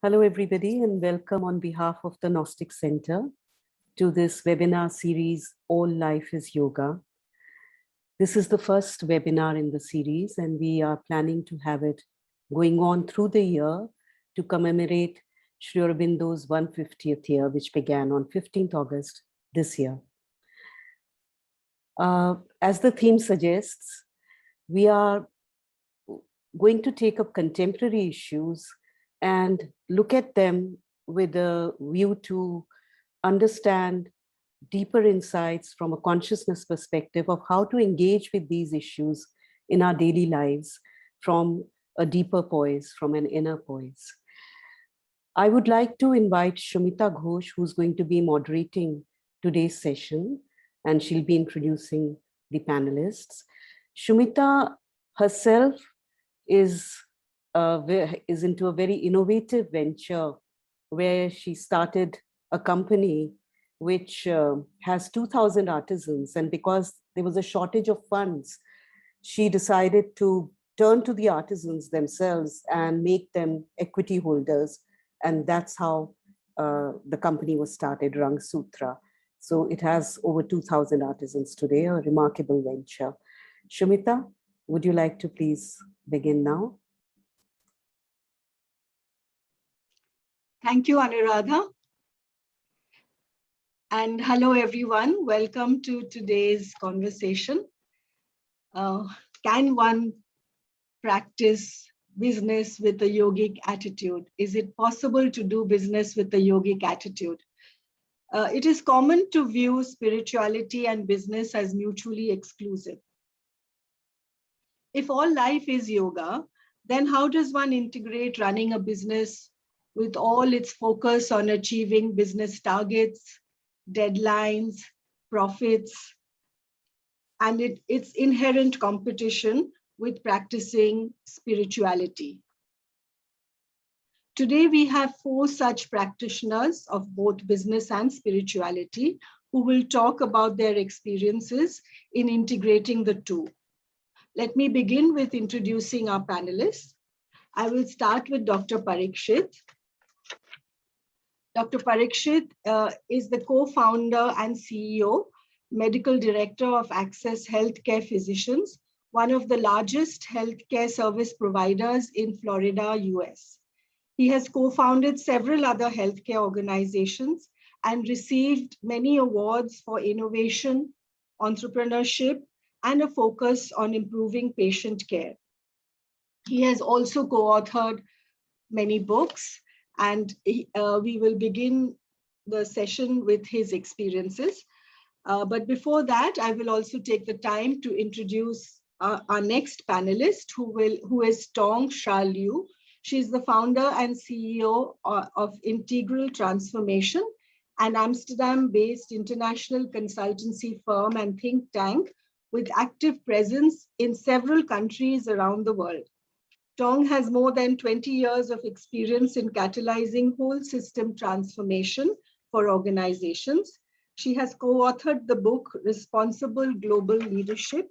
Hello, everybody, and welcome on behalf of the Gnostic Centre to this webinar series, All Life is Yoga. This is the first webinar in the series, and we are planning to have it going on through the year to commemorate Sri Aurobindo's 150th year, which began on 15th August this year. As the theme suggests, we are going to take up contemporary issues and look at them with a view to understand deeper insights from a consciousness perspective of how to engage with these issues in our daily lives from a deeper poise, from an inner poise. I would like to invite Sumita Ghose, who's going to be moderating today's session, and she'll be introducing the panelists. Sumita herself is into a very innovative venture where she started a company which has 2,000 artisans. And because there was a shortage of funds, she decided to turn to the artisans themselves and make them equity holders. And that's how the company was started, Rang Sutra. So it has over 2,000 artisans today, a remarkable venture. Sumita, would you like to please begin now? Thank you, Anuradha. And hello, everyone. Welcome to today's conversation. Can one practice business with a yogic attitude? Is it possible to do business with a yogic attitude? It is common to view spirituality and business as mutually exclusive. If all life is yoga, then how does one integrate running a business with all its focus on achieving business targets, deadlines, profits, and its inherent competition with practicing spirituality? Today, we have 4 such practitioners of both business and spirituality who will talk about their experiences in integrating the two. Let me begin with introducing our panelists. I will start with Dr. Pariksith. Dr. Pariksith is the co-founder and CEO, medical director of Access Healthcare Physicians, one of the largest healthcare service providers in Florida, US. He has co-founded several other healthcare organizations and received many awards for innovation, entrepreneurship, and a focus on improving patient care. He has also co-authored many books, and we will begin the session with his experiences. But before that, I will also take the time to introduce our next panelist, who is Tong Schraa-Liu. She's the founder and CEO of Integral Transformation, an Amsterdam-based international consultancy firm and think tank with active presence in several countries around the world. Tong has more than 20 years of experience in catalyzing whole system transformation for organizations. She has co-authored the book, Responsible Global Leadership,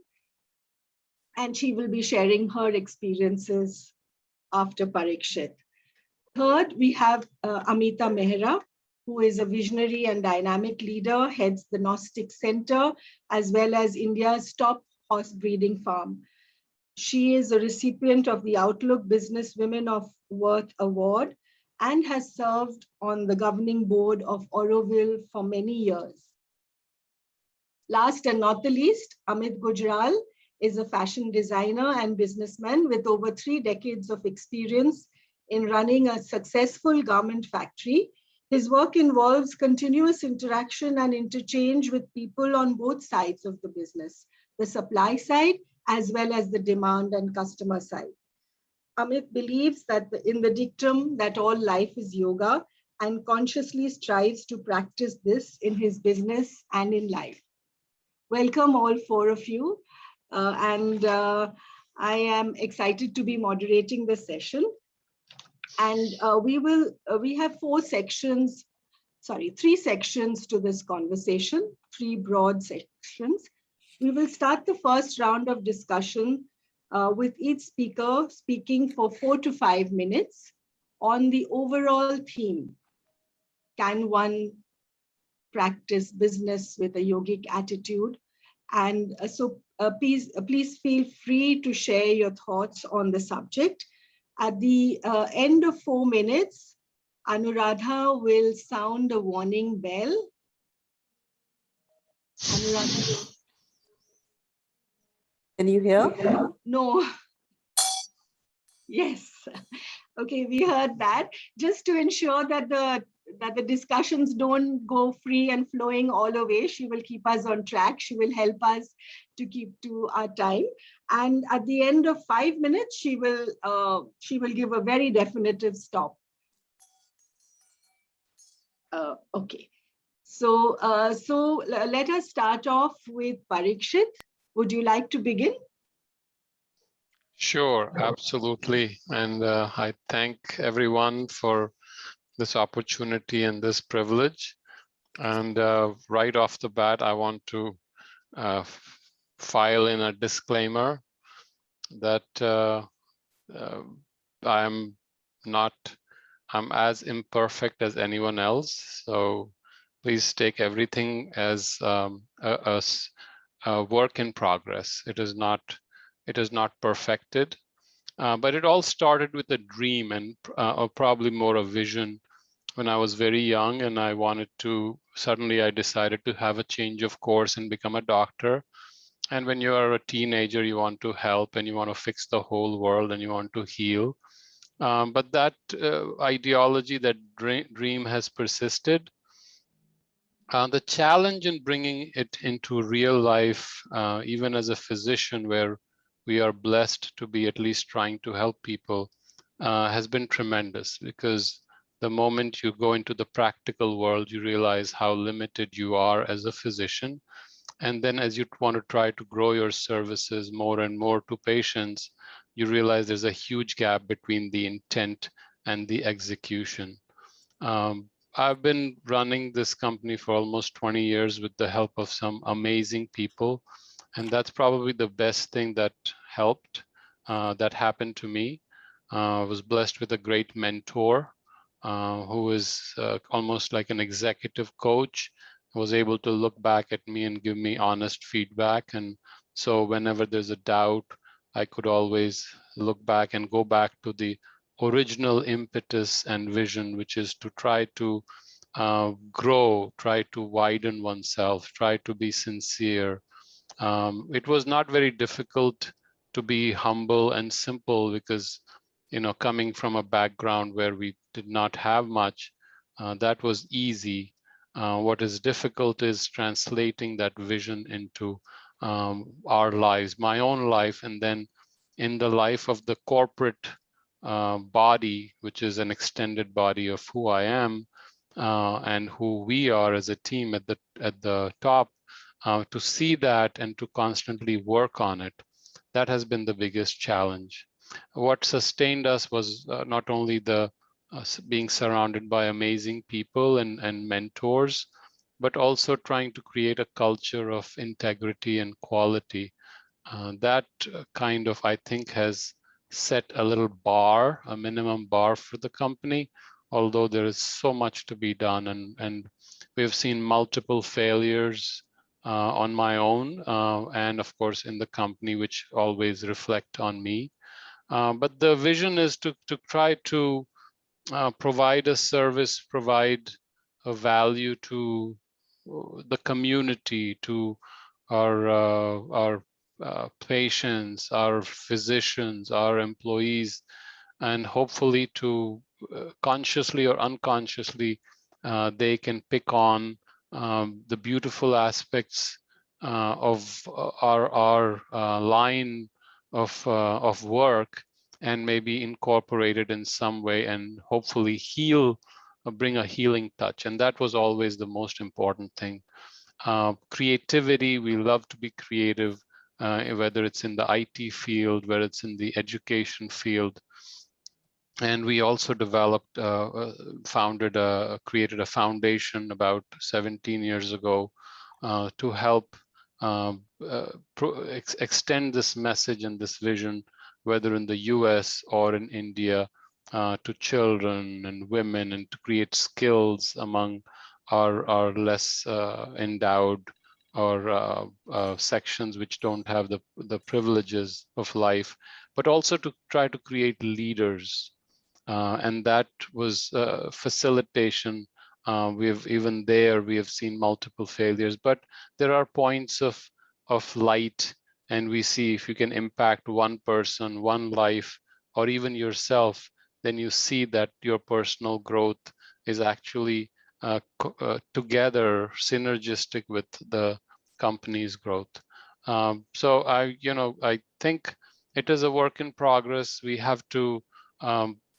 and she will be sharing her experiences after Pariksith. Third, we have Ameeta Mehra, who is a visionary and dynamic leader, heads the Gnostic Centre, as well as India's top horse breeding farm. She is a recipient of the Outlook Business Women of Worth Award and has served on the governing board of Auroville for many years. Last and not the least, Amit Gujral is a fashion designer and businessman with over 3 decades of experience in running a successful garment factory. His work involves continuous interaction and interchange with people on both sides of the business, the supply side as well as the demand and customer side. Amit believes that in the dictum that all life is yoga and consciously strives to practice this in his business and in life. Welcome all 4 of you. I am excited to be moderating the session. And we have 3 sections to this conversation, 3 broad sections. We will start the first round of discussion with each speaker speaking for 4 to 5 minutes. on the overall theme, can one practice business with a yogic attitude? And please feel free to share your thoughts on the subject. At the end of 4 minutes, Anuradha will sound a warning bell. Anuradha. Can you hear? No. Yes. Okay, we heard that. Just to ensure that the discussions don't go free and flowing all the way, she will keep us on track. She will help us to keep to our time. And at the end of 5 minutes, she will give a very definitive stop. Okay. So let us start off with Pariksith. Would you like to begin? Sure, absolutely. And I thank everyone for this opportunity and this privilege. And right off the bat, I want to file in a disclaimer that I'm as imperfect as anyone else. So please take everything as a work in progress. It is not perfected, but it all started with a dream and or probably more a vision when I was very young, and suddenly I decided to have a change of course and become a doctor. And when you are a teenager, you want to help and you want to fix the whole world and you want to heal. But that ideology, that dream has persisted. The challenge in bringing it into real life, even as a physician, where we are blessed to be at least trying to help people, has been tremendous, because the moment you go into the practical world, you realize how limited you are as a physician. And then as you want to try to grow your services more and more to patients, you realize there's a huge gap between the intent and the execution. I've been running this company for almost 20 years with the help of some amazing people. And that's probably the best thing that helped, that happened to me. I was blessed with a great mentor who is almost like an executive coach, was able to look back at me and give me honest feedback. And so whenever there's a doubt, I could always look back and go back to the original impetus and vision, which is to try to grow, try to widen oneself, try to be sincere. It was not very difficult to be humble and simple, because, coming from a background where we did not have much, that was easy. What is difficult is translating that vision into our lives, my own life, and then in the life of the corporate body, which is an extended body of who I am and who we are as a team at the top, to see that and to constantly work on it. That has been the biggest challenge. What sustained us was not only the being surrounded by amazing people and mentors, but also trying to create a culture of integrity and quality. That kind of, I think, has set a little bar, a minimum bar for the company, although there is so much to be done. And we've seen multiple failures on my own and of course in the company, which always reflect on me. But the vision is to try to provide a service, provide a value to the community, to our patients, our physicians, our employees, and hopefully to consciously or unconsciously, they can pick on the beautiful aspects of our line of work, and maybe incorporate it in some way and hopefully heal, bring a healing touch. And that was always the most important thing. Creativity, we love to be creative, whether it's in the IT field, whether it's in the education field. And we also developed, created a foundation about 17 years ago to help extend this message and this vision, whether in the US or in India, to children and women, and to create skills among our less endowed or sections which don't have the privileges of life, but also to try to create leaders. And that was facilitation. We have seen multiple failures, but there are points of light, and we see if you can impact one person, one life, or even yourself, then you see that your personal growth is actually together synergistic with the company's growth. So I think it is a work in progress. We have to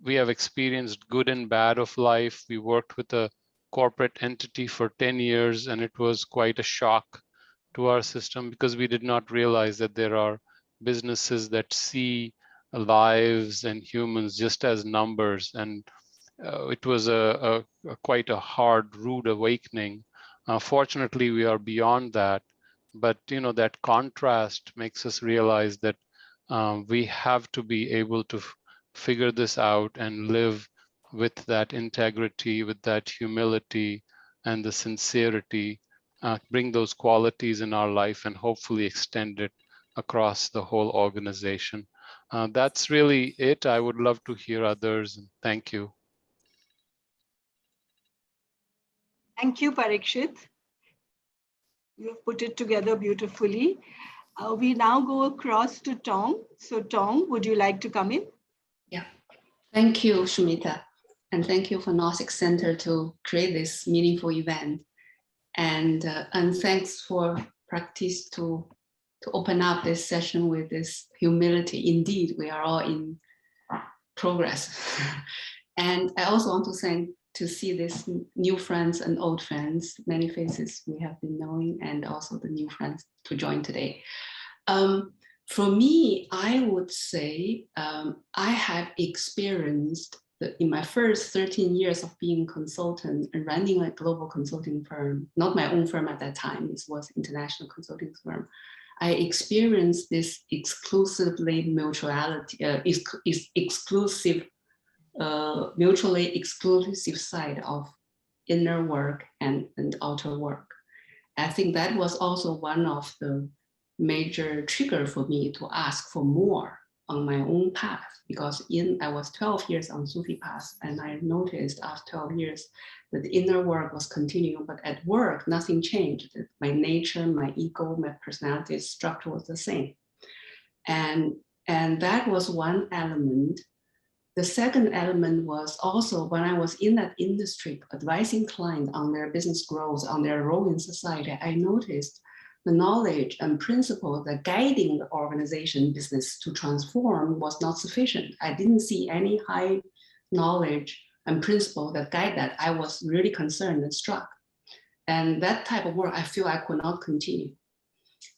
we have experienced good and bad of life. We worked with a corporate entity for 10 years, and it was quite a shock to our system because we did not realize that there are businesses that see lives and humans just as numbers. And it was a quite a hard, rude awakening. Fortunately, we are beyond that. But that contrast makes us realize that we have to be able to figure this out and live with that integrity, with that humility and the sincerity, bring those qualities in our life and hopefully extend it across the whole organization. That's really it. I would love to hear others. Thank you. Thank you, Pariksith. You have put it together beautifully. We now go across to Tong. So Tong, would you like to come in? Yeah, thank you, Sumita. And thank you for Gnostic Centre to create this meaningful event. And thanks for practice to open up this session with this humility. Indeed, we are all in progress. And I also want to thank to see these new friends and old friends, many faces we have been knowing, and also the new friends to join today. For me, I would say I have experienced in my first 13 years of being a consultant and running a global consulting firm, not my own firm at that time, this was international consulting firm. I experienced this exclusively mutuality, mutually exclusive side of inner work and outer work. I think that was also one of the major trigger for me to ask for more on my own path, because I was 12 years on Sufi path, and I noticed after 12 years that the inner work was continuing, but at work, nothing changed. My nature, my ego, my personality structure was the same. And that was one element. The second element was also when I was in that industry, advising clients on their business growth, on their role in society, I noticed the knowledge and principle that guiding the organization business to transform was not sufficient. I didn't see any high knowledge and principle that guide that. I was really concerned and struck. And that type of work, I feel I could not continue.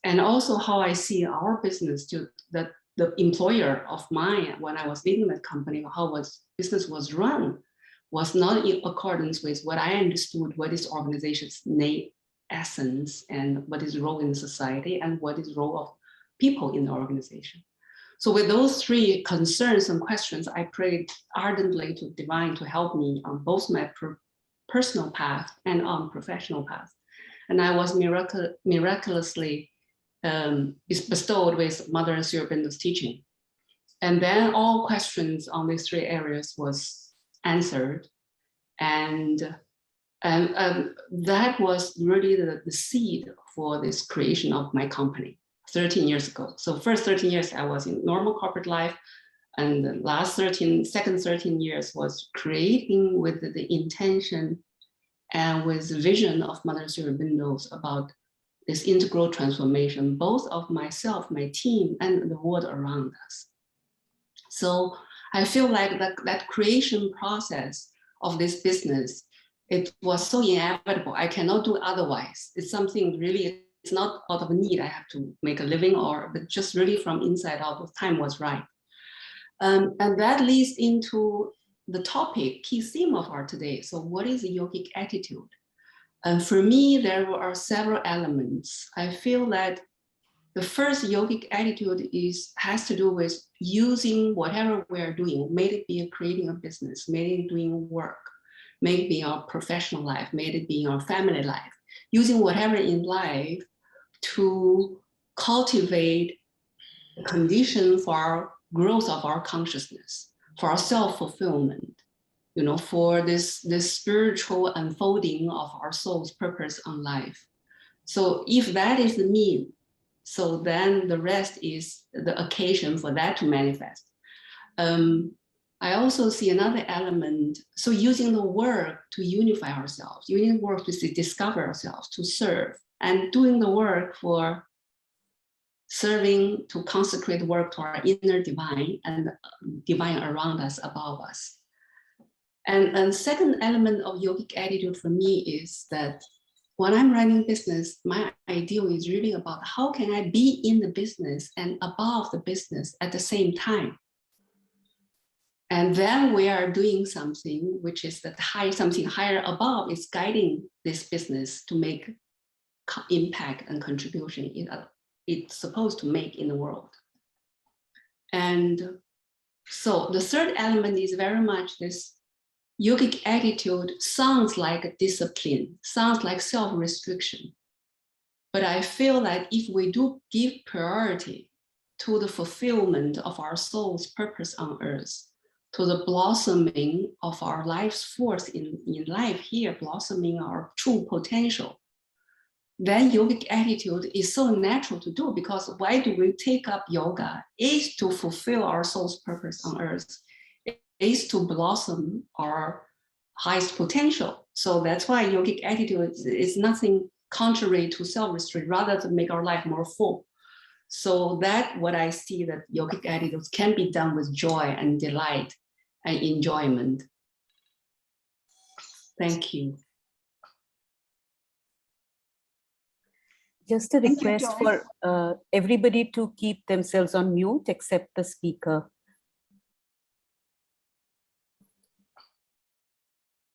And also how I see our business, that the employer of mine, when I was leading that company, how business was run, was not in accordance with what I understood, what is organization's essence and what is role in society and what is role of people in the organization. So with those three concerns and questions, I prayed ardently to divine to help me on both my personal path and on professional path. And I was miraculously bestowed with Mother Aurobindo teaching. And then all questions on these three areas was answered. And that was really the seed for this creation of my company 13 years ago. So first 13 years I was in normal corporate life, and the second 13 years was creating with the intention and with the vision of Mother Aurobindo about this integral transformation, both of myself, my team, and the world around us. So I feel like that creation process of this business, it was so inevitable. I cannot do otherwise. It's something really, it's not out of need. I have to make a living, but just really from inside out, the time was right. And that leads into the topic, key theme of our today. So what is the yogic attitude? And for me, there are several elements. I feel that The first yogic attitude has to do with using whatever we're doing, may it be creating a business, may it be doing work, may it be our professional life, may it be our family life, using whatever in life to cultivate the condition for our growth of our consciousness, for our self-fulfillment, you know, for this spiritual unfolding of our soul's purpose on life. So if that is the mean, so then the rest is the occasion for that to manifest. I also see another element. So using the work to unify ourselves, using work to discover ourselves, to serve, and doing the work for serving, to consecrate work to our inner divine and divine around us, above us. And second element of yogic attitude for me is that when I'm running business, my ideal is really about how can I be in the business and above the business at the same time. And then we are doing something which is that something higher above is guiding this business to make impact and contribution it's supposed to make in the world. And so the third element is very much this yogic attitude sounds like a discipline, sounds like self-restriction. But I feel that if we do give priority to the fulfillment of our soul's purpose on earth, to the blossoming of our life's force in life here, blossoming our true potential, then yogic attitude is so natural to do, because why do we take up yoga? Is to fulfill our soul's purpose on earth, is to blossom our highest potential. So that's why yogic attitude is nothing contrary to self-restraint, rather to make our life more full. So that what I see that yogic attitudes can be done with joy and delight and enjoyment. Thank you. Just a Thank you, request Tong. for everybody to keep themselves on mute except the speaker.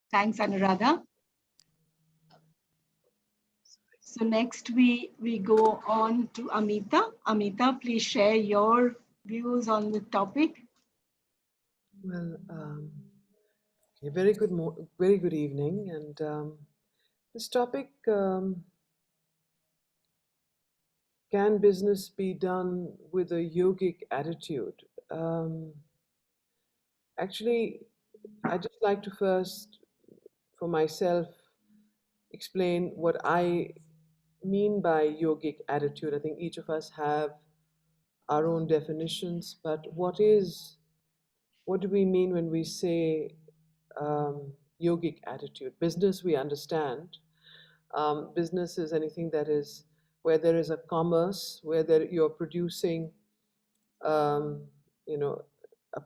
Thanks, Anuradha. So next we go on to Ameeta. Ameeta, please share your views on the topic. Well, okay, very good evening, and this topic, can business be done with a yogic attitude? Actually, I'd just like to first, for myself, explain what I mean by yogic attitude. I think each of us have our own definitions, but what do we mean when we say yogic attitude? Business, we understand. Business is anything that is where there is a commerce, where you're producing, a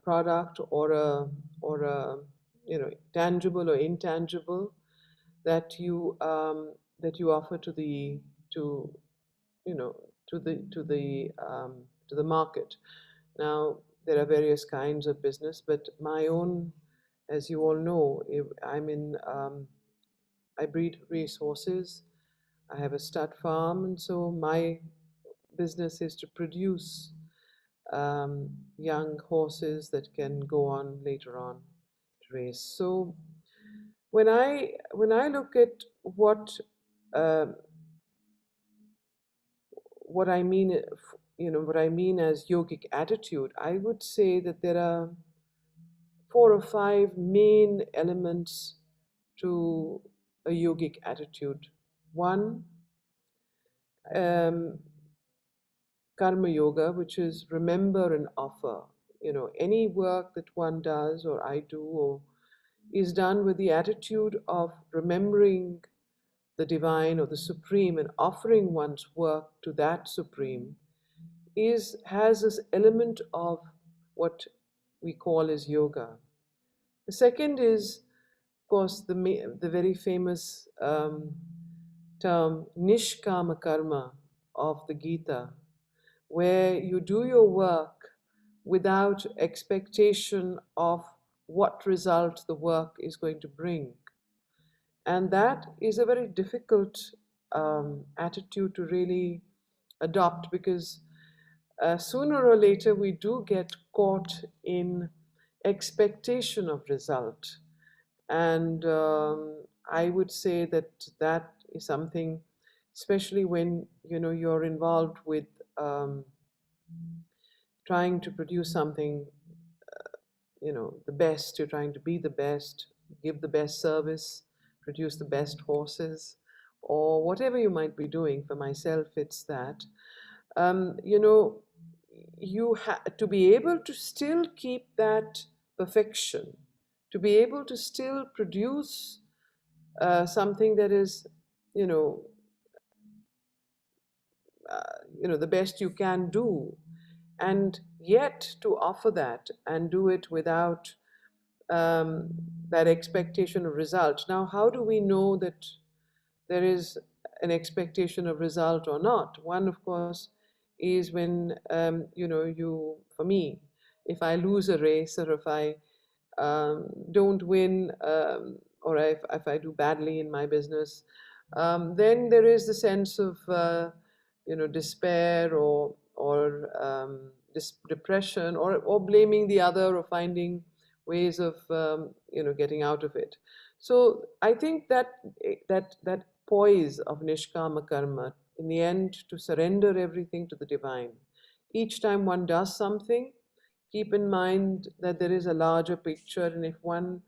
product or a tangible or intangible that you offer to the market. Now, there are various kinds of business, but my own, as you all know, I breed racehorses. I have a stud farm, and so my business is to produce young horses that can go on later on to race. So when I look at what I mean, what I mean as yogic attitude, I would say that there are 4 or 5 main elements to a yogic attitude. One, karma yoga, which is remember and offer. Any work that one does or I do or is done with the attitude of remembering the divine or the supreme and offering one's work to that supreme has this element of what we call as yoga. The second is, of course, the very famous term nishkama karma of the Gita, where you do your work without expectation of what result the work is going to bring. And that is a very difficult attitude to really adopt, because sooner or later we do get caught in expectation of result. And I would say that that is something, especially when you're involved with trying to produce something, the best. You're trying to be the best, give the best service, produce the best horses, or whatever you might be doing. For myself, it's that. You know, you have to be able to still keep that perfection, to be able to still produce something that is, you know, the best you can do, and yet to offer that and do it without um, that expectation of result. Now, how do we know that there is an expectation of result or not? One, of course, is when for me, if I lose a race, or if I don't win, or if I do badly in my business, then there is the sense of despair, or depression, or blaming the other, or finding ways of getting out of it. So I think that poise of nishkama karma, in the end, to surrender everything to the divine. Each time one does something, keep in mind that there is a larger picture, and if one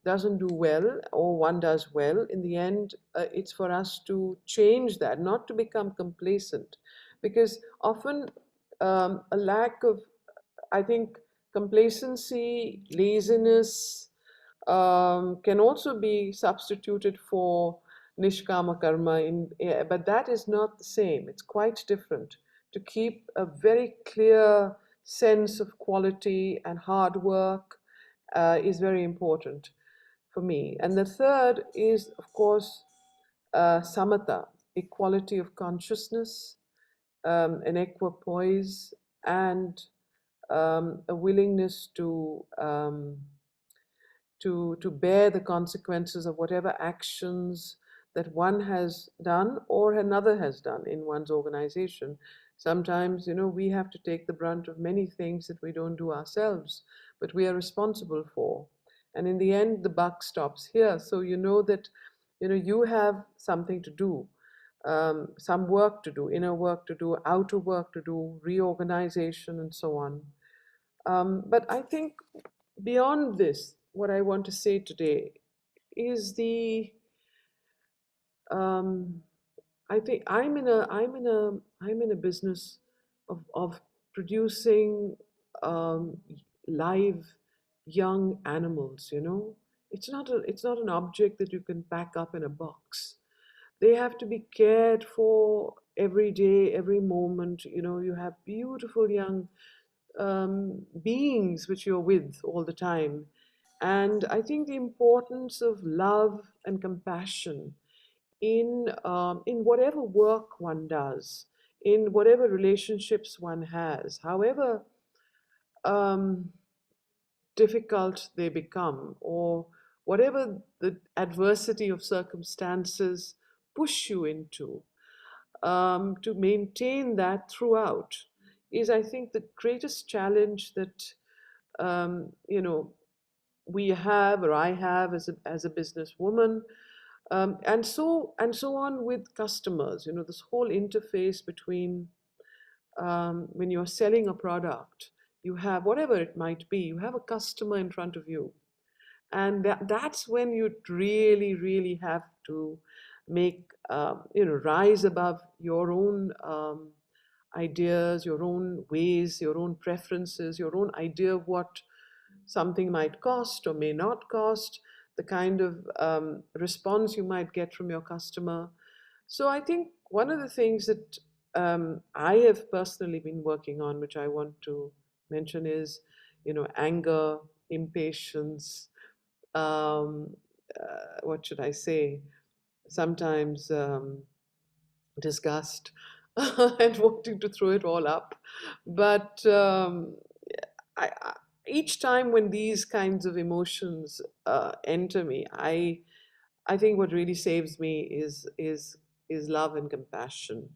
doesn't do well, or one does well, in the end, it's for us to change that, not to become complacent, because often a lack of, I think, complacency, laziness can also be substituted for nishkama karma, but that is not the same. It's quite different. To keep a very clear sense of quality and hard work is very important for me. And the third is, of course, samatha, equality of consciousness, an equipoise, and a willingness to bear the consequences of whatever actions that one has done or another has done in one's organization. Sometimes, we have to take the brunt of many things that we don't do ourselves, but we are responsible for. And in the end, the buck stops here. So you know that, you have something to do, some work to do, inner work to do, outer work to do, reorganization, and so on. But I think beyond this, what I want to say today is I think I'm in a business of producing live young animals. It's not an object that you can pack up in a box. They have to be cared for every day, every moment. You have beautiful young beings which you're with all the time. And I think the importance of love and compassion in whatever work one does, in whatever relationships one has, however um, difficult they become, or whatever the adversity of circumstances push you into, to maintain that throughout is, I think, the greatest challenge that we have, or I have, as a businesswoman, and so on with customers. This whole interface between when you're selling a product, you have, whatever it might be, you have a customer in front of you, and that's when you really, really have to make rise above your own ideas, your own ways, your own preferences, your own idea of what something might cost or may not cost, the kind of response you might get from your customer. So I think one of the things that I have personally been working on, which I want to mention, is anger, impatience, what should I say, sometimes disgust, and wanting to throw it all up. But each time when these kinds of emotions enter me, I think what really saves me is love and compassion.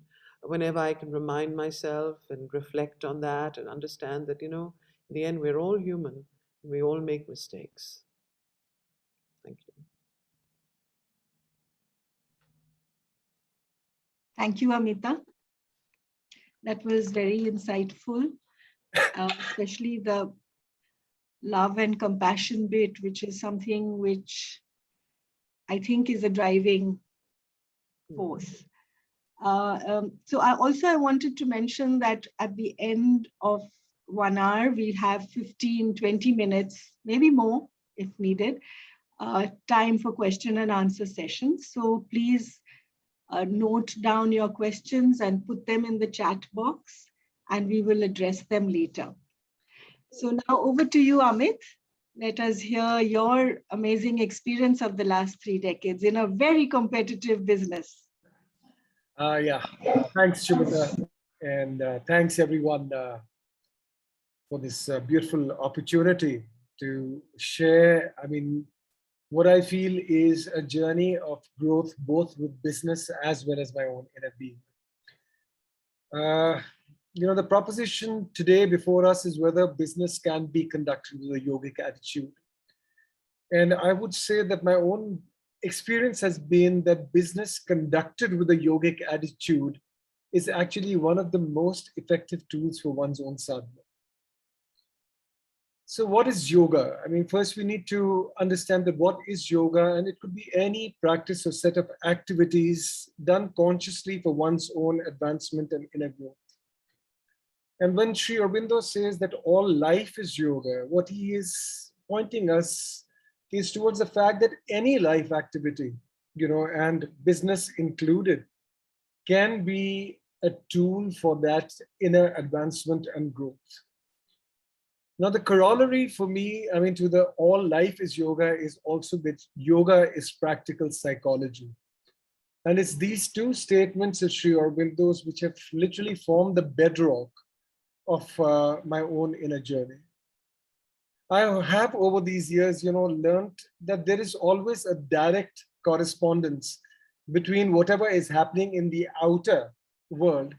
whenever I can remind myself and reflect on that and understand that, in the end, we're all human and we all make mistakes. Thank you. Thank you, Ameeta. That was very insightful, especially the love and compassion bit, which is something which I think is a driving force. So I wanted to mention that at the end of 1 hour, we have 15, 20 minutes, maybe more if needed, time for question and answer sessions. So please note down your questions and put them in the chat box, and we will address them later. So now over to you, Amit. Let us hear your amazing experience of the last 3 decades in a very competitive business. Yeah, thanks, Sumita, and thanks everyone for this beautiful opportunity to share. I mean, what I feel is a journey of growth, both with business as well as my own inner being. The proposition today before us is whether business can be conducted with a yogic attitude. And I would say that my own experience has been that business conducted with a yogic attitude is actually one of the most effective tools for one's own sadhana. So what is yoga? I mean, first we need to understand that what is yoga, and it could be any practice or set of activities done consciously for one's own advancement and inner growth. And when Sri Aurobindo says that all life is yoga, what he is pointing us is towards the fact that any life activity, and business included, can be a tool for that inner advancement and growth. Now, the corollary for me, to the all life is yoga is also that yoga is practical psychology. And it's these two statements of Sri Aurobindo's which have literally formed the bedrock of my own inner journey. I have over these years, learned that there is always a direct correspondence between whatever is happening in the outer world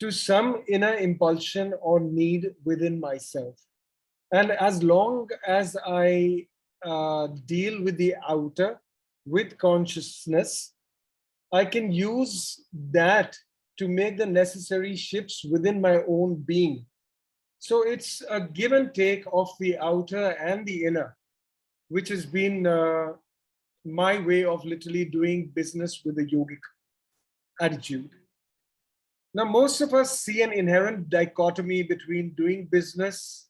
to some inner impulsion or need within myself. And as long as I deal with the outer with consciousness, I can use that to make the necessary shifts within my own being. So it's a give and take of the outer and the inner, which has been my way of literally doing business with a yogic attitude. Now, most of us see an inherent dichotomy between doing business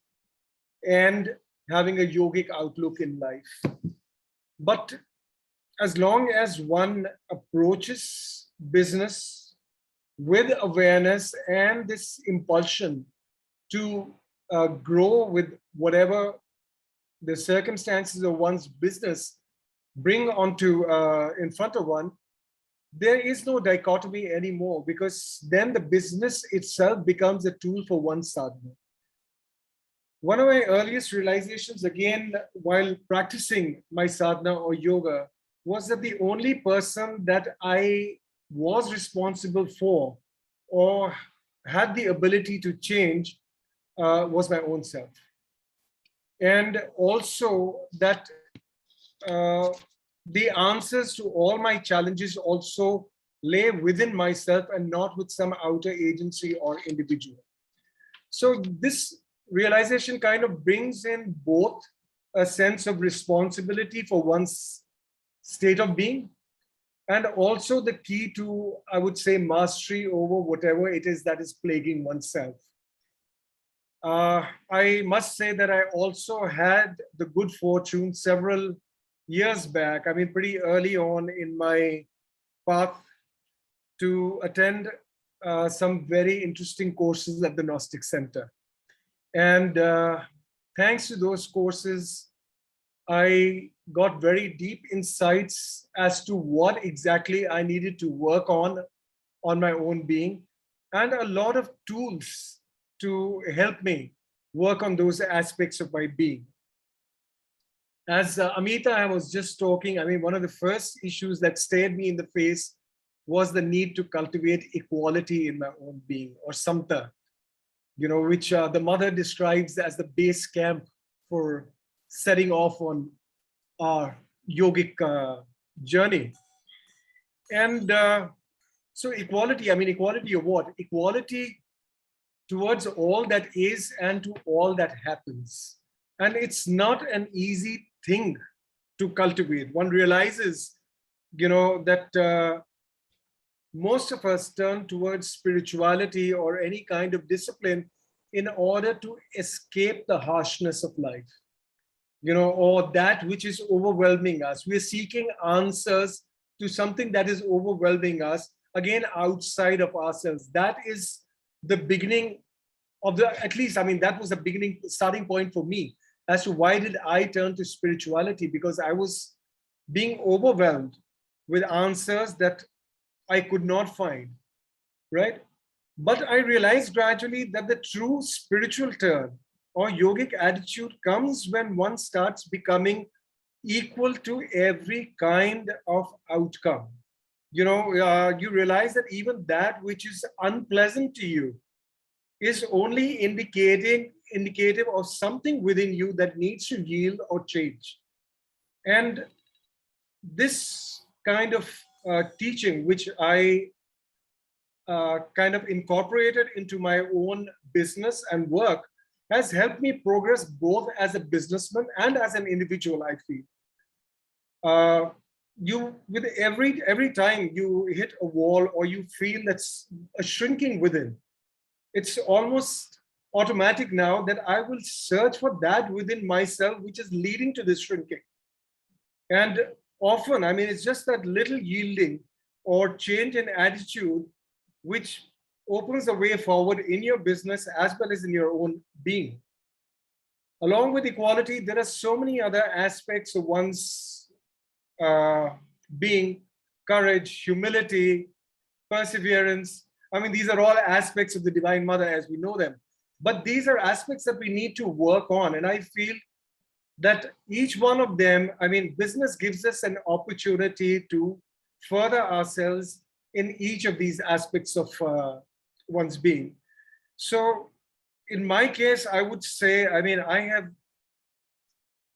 and having a yogic outlook in life. But as long as one approaches business with awareness and this impulsion to grow with whatever the circumstances of one's business bring onto in front of one, there is no dichotomy anymore, because then the business itself becomes a tool for one's sadhana. One of my earliest realizations, again, while practicing my sadhana or yoga, was that the only person that I was responsible for or had the ability to change was my own self. And also that the answers to all my challenges also lay within myself and not with some outer agency or individual. So this realization kind of brings in both a sense of responsibility for one's state of being and also the key to, I would say, mastery over whatever it is that is plaguing oneself. I must say that I also had the good fortune several years back, pretty early on in my path, to attend some very interesting courses at the Gnostic Centre. And thanks to those courses, I got very deep insights as to what exactly I needed to work on my own being, and a lot of tools to help me work on those aspects of my being. As Ameeta, I was just talking, one of the first issues that stared me in the face was the need to cultivate equality in my own being, or Samta, which the mother describes as the base camp for setting off on our yogic journey. And so equality, equality of what? Equality towards all that is and to all that happens. And it's not an easy thing to cultivate. One realizes, that most of us turn towards spirituality or any kind of discipline in order to escape the harshness of life, or that which is overwhelming us. We're seeking answers to something that is overwhelming us, again, outside of ourselves. That is the beginning of at least, that was the starting point for me as to why did I turn to spirituality, because I was being overwhelmed with answers that I could not find, right? But I realized gradually that the true spiritual turn or yogic attitude comes when one starts becoming equal to every kind of outcome. You realize that even that which is unpleasant to you is only indicative of something within you that needs to yield or change. And this kind of teaching, which I kind of incorporated into my own business and work, has helped me progress both as a businessman and as an individual, I feel. With every time you hit a wall or you feel that's a shrinking within, it's almost automatic now that I will search for that within myself which is leading to this shrinking. And often, it's just that little yielding or change in attitude which opens the way forward in your business as well as in your own being. Along with equality, there are so many other aspects of one's being: courage, humility, perseverance. These are all aspects of the Divine Mother as we know them. But these are aspects that we need to work on. And I feel that each one of them, business gives us an opportunity to further ourselves in each of these aspects of one's being. So in my case, I would say, I have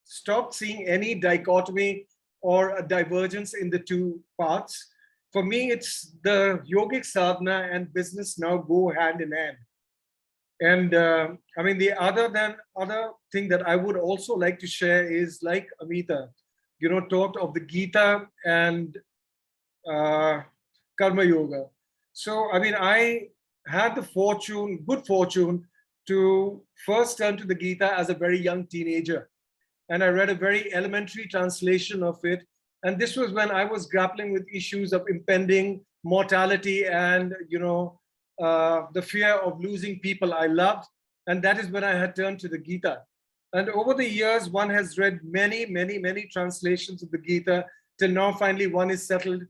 stopped seeing any dichotomy or a divergence in the two paths. For me, it's the yogic sadhana and business now go hand in hand. And the other thing that I would also like to share is, like Ameeta, talked of the Gita and Karma Yoga. So, I had the good fortune to first turn to the Gita as a very young teenager. And I read a very elementary translation of it. And this was when I was grappling with issues of impending mortality and, the fear of losing people I loved. And that is when I had turned to the Gita. And over the years, one has read many, many, many translations of the Gita till now finally one is settled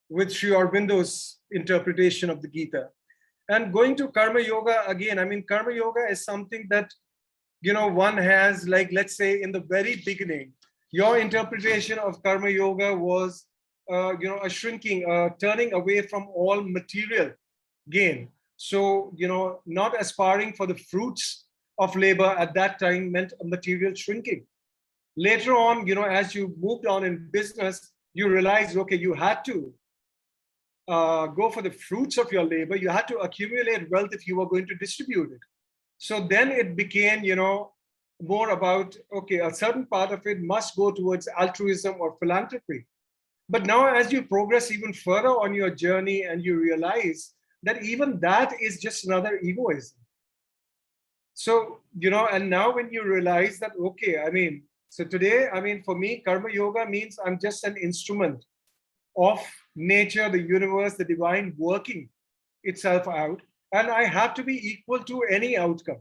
with Sri Aurobindo's interpretation of the Gita. And going to Karma Yoga again, Karma Yoga is something that, one has, like, let's say in the very beginning, your interpretation of Karma Yoga was, a shrinking, turning away from all material gain. So, not aspiring for the fruits of labor at that time meant a material shrinking. Later on, as you moved on in business, you realized, okay, you had to go for the fruits of your labor. You had to accumulate wealth if you were going to distribute it. So then it became, more about, okay, a certain part of it must go towards altruism or philanthropy. But now as you progress even further on your journey and you realize that even that is just another egoism. So, and now when you realize that, okay, so today, for me, Karma Yoga means I'm just an instrument of nature, the universe, the divine working itself out. And I have to be equal to any outcome.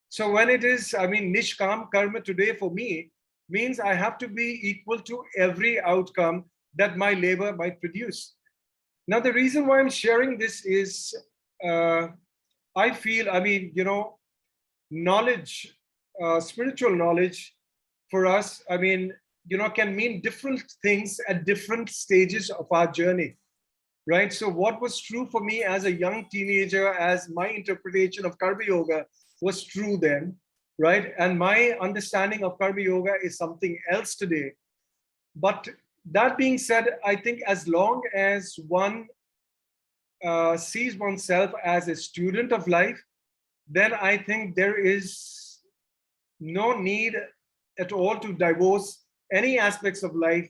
So when it is, Nishkam Karma today for me means I have to be equal to every outcome that my labor might produce. Now, the reason why I'm sharing this is I feel, knowledge, spiritual knowledge for us, can mean different things at different stages of our journey. right? So what was true for me as a young teenager, as my interpretation of Karma Yoga was true then, right? And my understanding of Karma Yoga is something else today. But that being said, I think as long as one sees oneself as a student of life, then I think there is no need at all to divorce any aspects of life,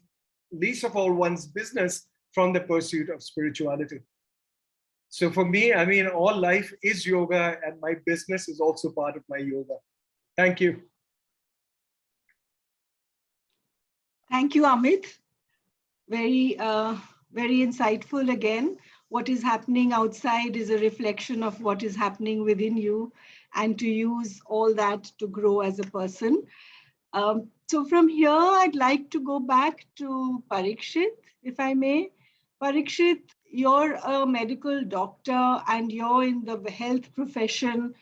least of all one's business, from the pursuit of spirituality. So for me, I mean, all life is yoga, and my business is also part of my yoga. Thank you. Thank you, Amit. Very, very insightful again. What is happening outside is a reflection of what is happening within you, and to use all that to grow as a person. So from here, I'd like to go back to Pariksith, if I may. Pariksith, you're a medical doctor and you're in the health profession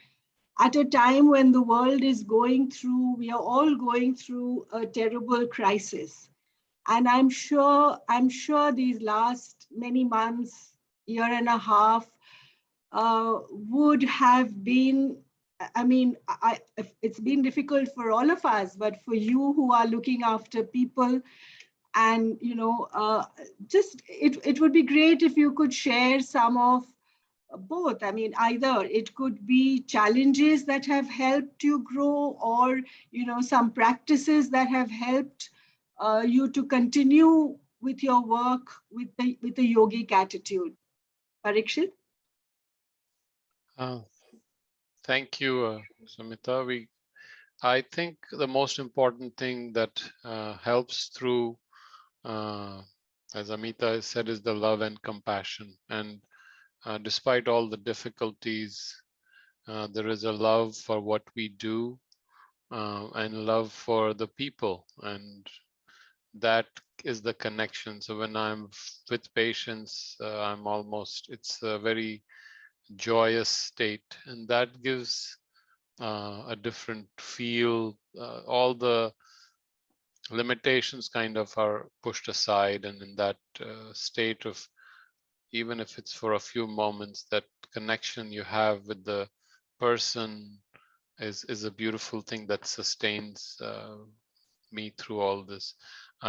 at a time when the world is going through, we are all going through a terrible crisis. And I'm sure these last many months, year and a half, would have been, I mean, it's been difficult for all of us, but for you who are looking after people, and just it would be great if you could share some of both. I mean, either it could be challenges that have helped you grow, or some practices that have helped you to continue with your work with the yogic attitude. Parikshit? Thank you, Sumita. I think the most important thing that helps through, as Ameeta said, is the love and compassion. And despite all the difficulties, there is a love for what we do and love for the people. And that is the connection. So when I'm with patients, it's a very joyous state, and that gives a different feel. All the limitations kind of are pushed aside, and in that state of, even if it's for a few moments, that connection you have with the person is a beautiful thing that sustains me through all this.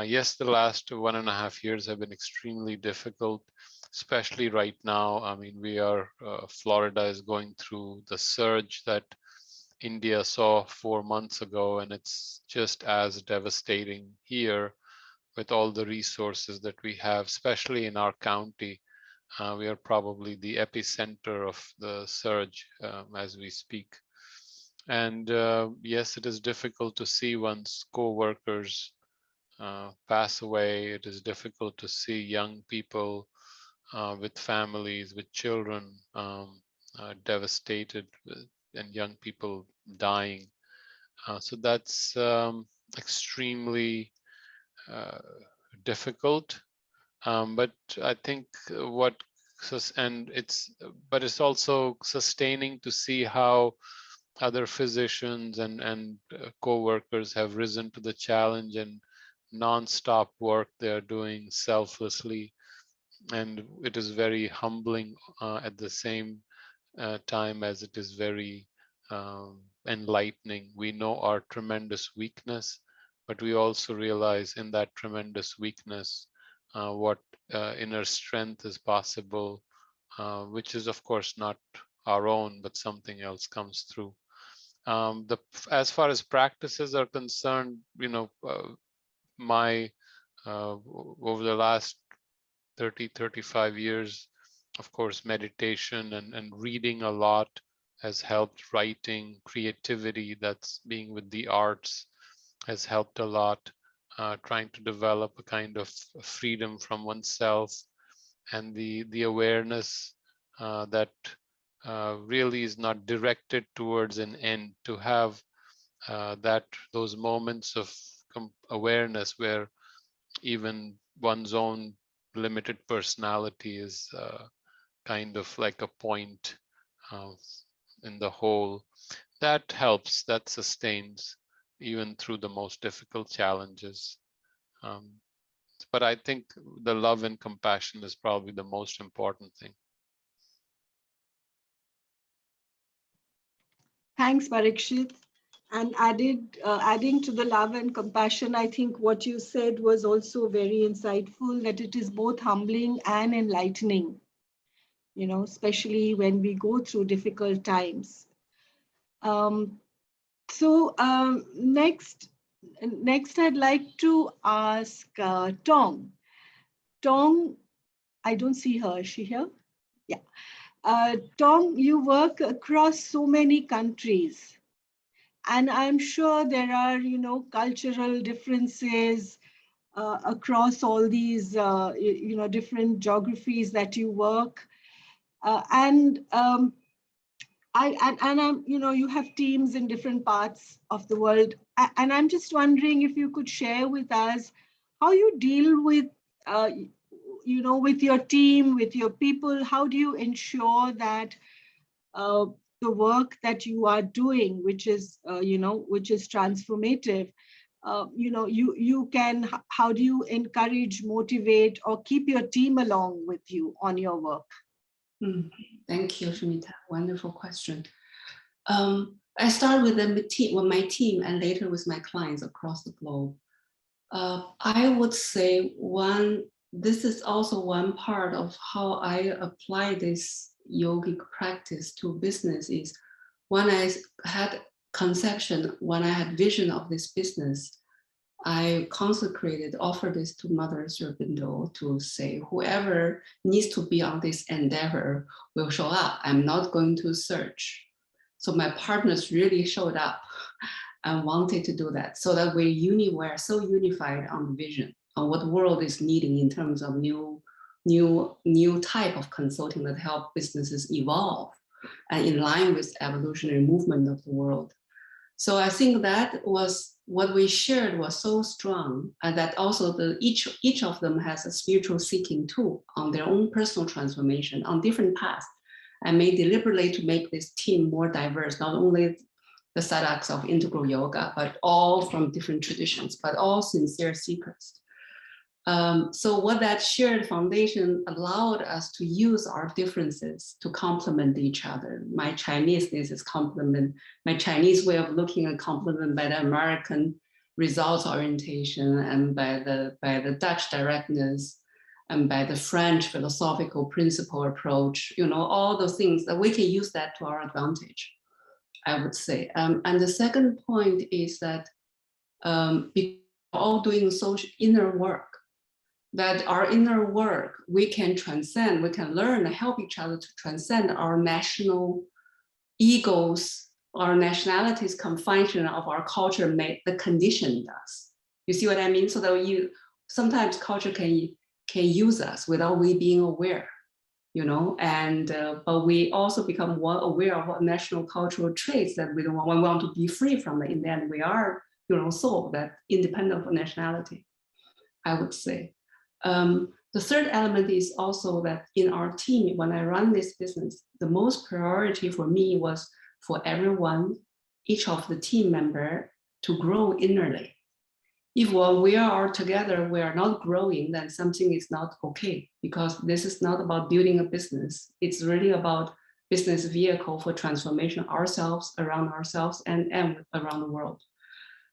Yes, the last 1.5 years have been extremely difficult, especially right now. I mean, Florida is going through the surge that India saw 4 months ago, and it's just as devastating here with all the resources that we have, especially in our county. We are probably the epicenter of the surge as we speak. And yes, it is difficult to see one's co-workers pass away. It is difficult to see young people with families, with children devastated, and young people dying. So that's extremely difficult. But I think it's also sustaining to see how other physicians and co-workers have risen to the challenge, and non-stop work they are doing selflessly. And it is very humbling at the same time as it is very enlightening. We know our tremendous weakness, but we also realize in that tremendous weakness what inner strength is possible, which is of course not our own, but something else comes through. As far as practices are concerned, my over the last 35 years, of course, meditation and reading a lot has helped. Writing, creativity, that's being with the arts, has helped a lot. Trying to develop a kind of freedom from oneself, and the awareness that really is not directed towards an end, to have those moments of awareness where even one's own limited personality is kind of like a point in the whole. That helps, that sustains even through the most difficult challenges. but I think the love and compassion is probably the most important thing. Thanks, Pariksith. And adding to the love and compassion, I think what you said was also very insightful, that it is both humbling and enlightening, you know, especially when we go through difficult times. Next, I'd like to ask Tong. Tong, I don't see her. Is she here? Yeah. Tong, you work across so many countries. And I'm sure there are, you know, cultural differences across all these, you know, different geographies that you work. I'm, you know, you have teams in different parts of the world. And I'm just wondering if you could share with us how you deal with, you know, with your team, with your people. How do you ensure that the work that you are doing, which is, you know, which is transformative, you know, you can, how do you encourage, motivate, or keep your team along with you on your work? Thank you, Sumita. Wonderful question. I start with my team and later with my clients across the globe. I would say this is also one part of how I apply this yogic practice to business is when I had conception, when I had vision of this business, I offered this to Mother Surbindo to say, whoever needs to be on this endeavor will show up. I'm not going to search. So my partners really showed up and wanted to do that, so that we're so unified on the vision, on what the world is needing in terms of new type of consulting that help businesses evolve and in line with evolutionary movement of the world. So I think that was what we shared was so strong, and that also each of them has a spiritual seeking too on their own personal transformation on different paths. I made deliberately to make this team more diverse, not only the sadhaks of integral yoga, but all from different traditions, but all sincere seekers. So what that shared foundation allowed us to use our differences to complement each other. My Chineseness is complement, my Chinese way of looking at complement by the American results orientation, and by the Dutch directness, and by the French philosophical principle approach, you know, all those things that we can use that to our advantage, I would say. And the second point is that we're all doing social inner work, that our inner work, we can transcend, we can learn and help each other to transcend our national egos, our nationalities confinement of our culture the condition does. You see what I mean? So that sometimes culture can use us without we being aware, you know, and but we also become more aware of what national cultural traits that we want to be free from it. In the end, we are, you know, soul that independent of nationality, I would say. The third element is also that in our team, when I run this business, the most priority for me was for everyone, each of the team member to grow innerly. If while we are all together, we are not growing, then something is not okay, because this is not about building a business. It's really about business vehicle for transformation ourselves, around ourselves, and around the world.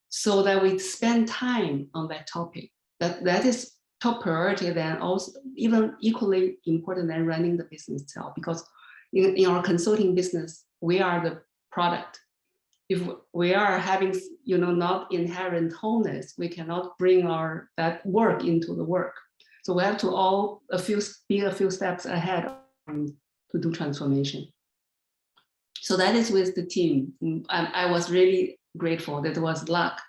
So that we spend time on that topic. That is top priority, then also even equally important than running the business itself, because in our consulting business, we are the product. If we are having, you know, not inherent wholeness, we cannot bring that work into the work. So we have to be a few steps ahead to do transformation. So that is with the team. I was really grateful that it was luck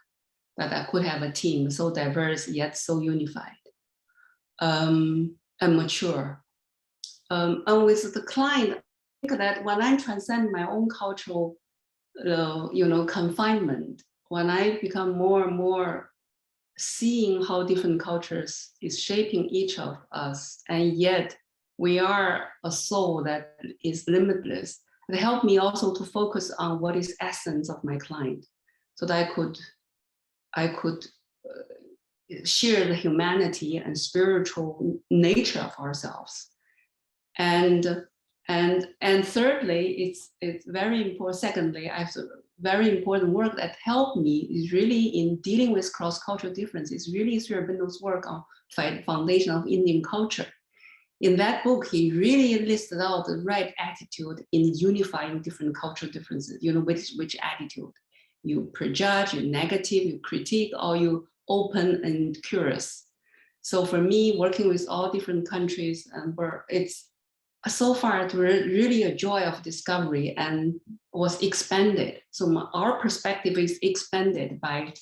that I could have a team so diverse yet so unified. And mature. And with the client, I think that when I transcend my own cultural, you know, confinement, when I become more and more seeing how different cultures is shaping each of us, and yet we are a soul that is limitless, it helped me also to focus on what is essence of my client, so that I could share the humanity and spiritual nature of ourselves. And thirdly, it's very important. Secondly, I have very important work that helped me is really in dealing with cross-cultural differences, really Sri Aurobindo's work on foundation of Indian culture. In that book, he really listed out the right attitude in unifying different cultural differences. You know, which attitude? You prejudge, you negative, you critique, or you open and curious. So for me, working with all different countries, and where it's so far it's really a joy of discovery and was expanded. So our perspective is expanded by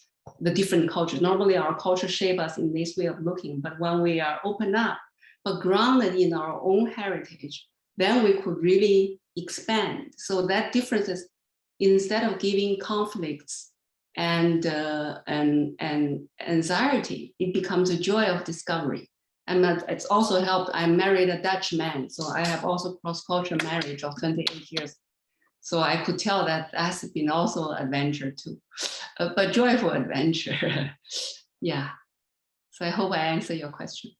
the different cultures. Normally our culture shape us in this way of looking, but when we are open up, but grounded in our own heritage, then we could really expand. So that difference is, instead of giving conflicts and anxiety, it becomes a joy of discovery. And it's also helped. I married a Dutch man, so I have also cross-cultural marriage of 28 years. So I could tell that has been also adventure too, but joyful adventure. Yeah. So I hope I answer your question.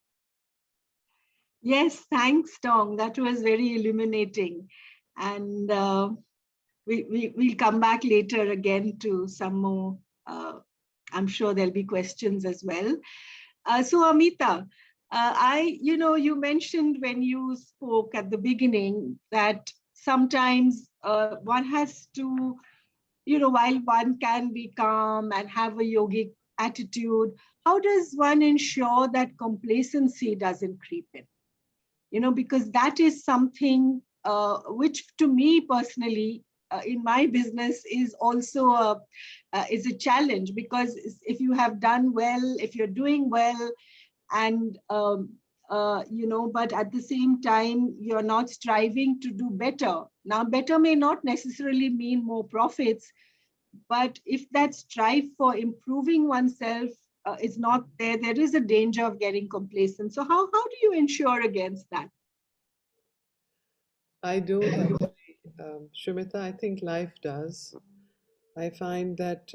Yes, thanks, Tong. That was very illuminating. And we'll come back later again to some more. I'm sure there'll be questions as well. So Ameeta, you mentioned when you spoke at the beginning that sometimes one has to, while one can be calm and have a yogic attitude, how does one ensure that complacency doesn't creep in? Because that is something which to me personally in my business is also is a challenge, because if you have done well, if you're doing well, and but at the same time you're not striving to do better. Now better may not necessarily mean more profits, but if that strive for improving oneself is not there, there is a danger of getting complacent. So how do you ensure against that? I don't actually, Sumita. I think life does. I find that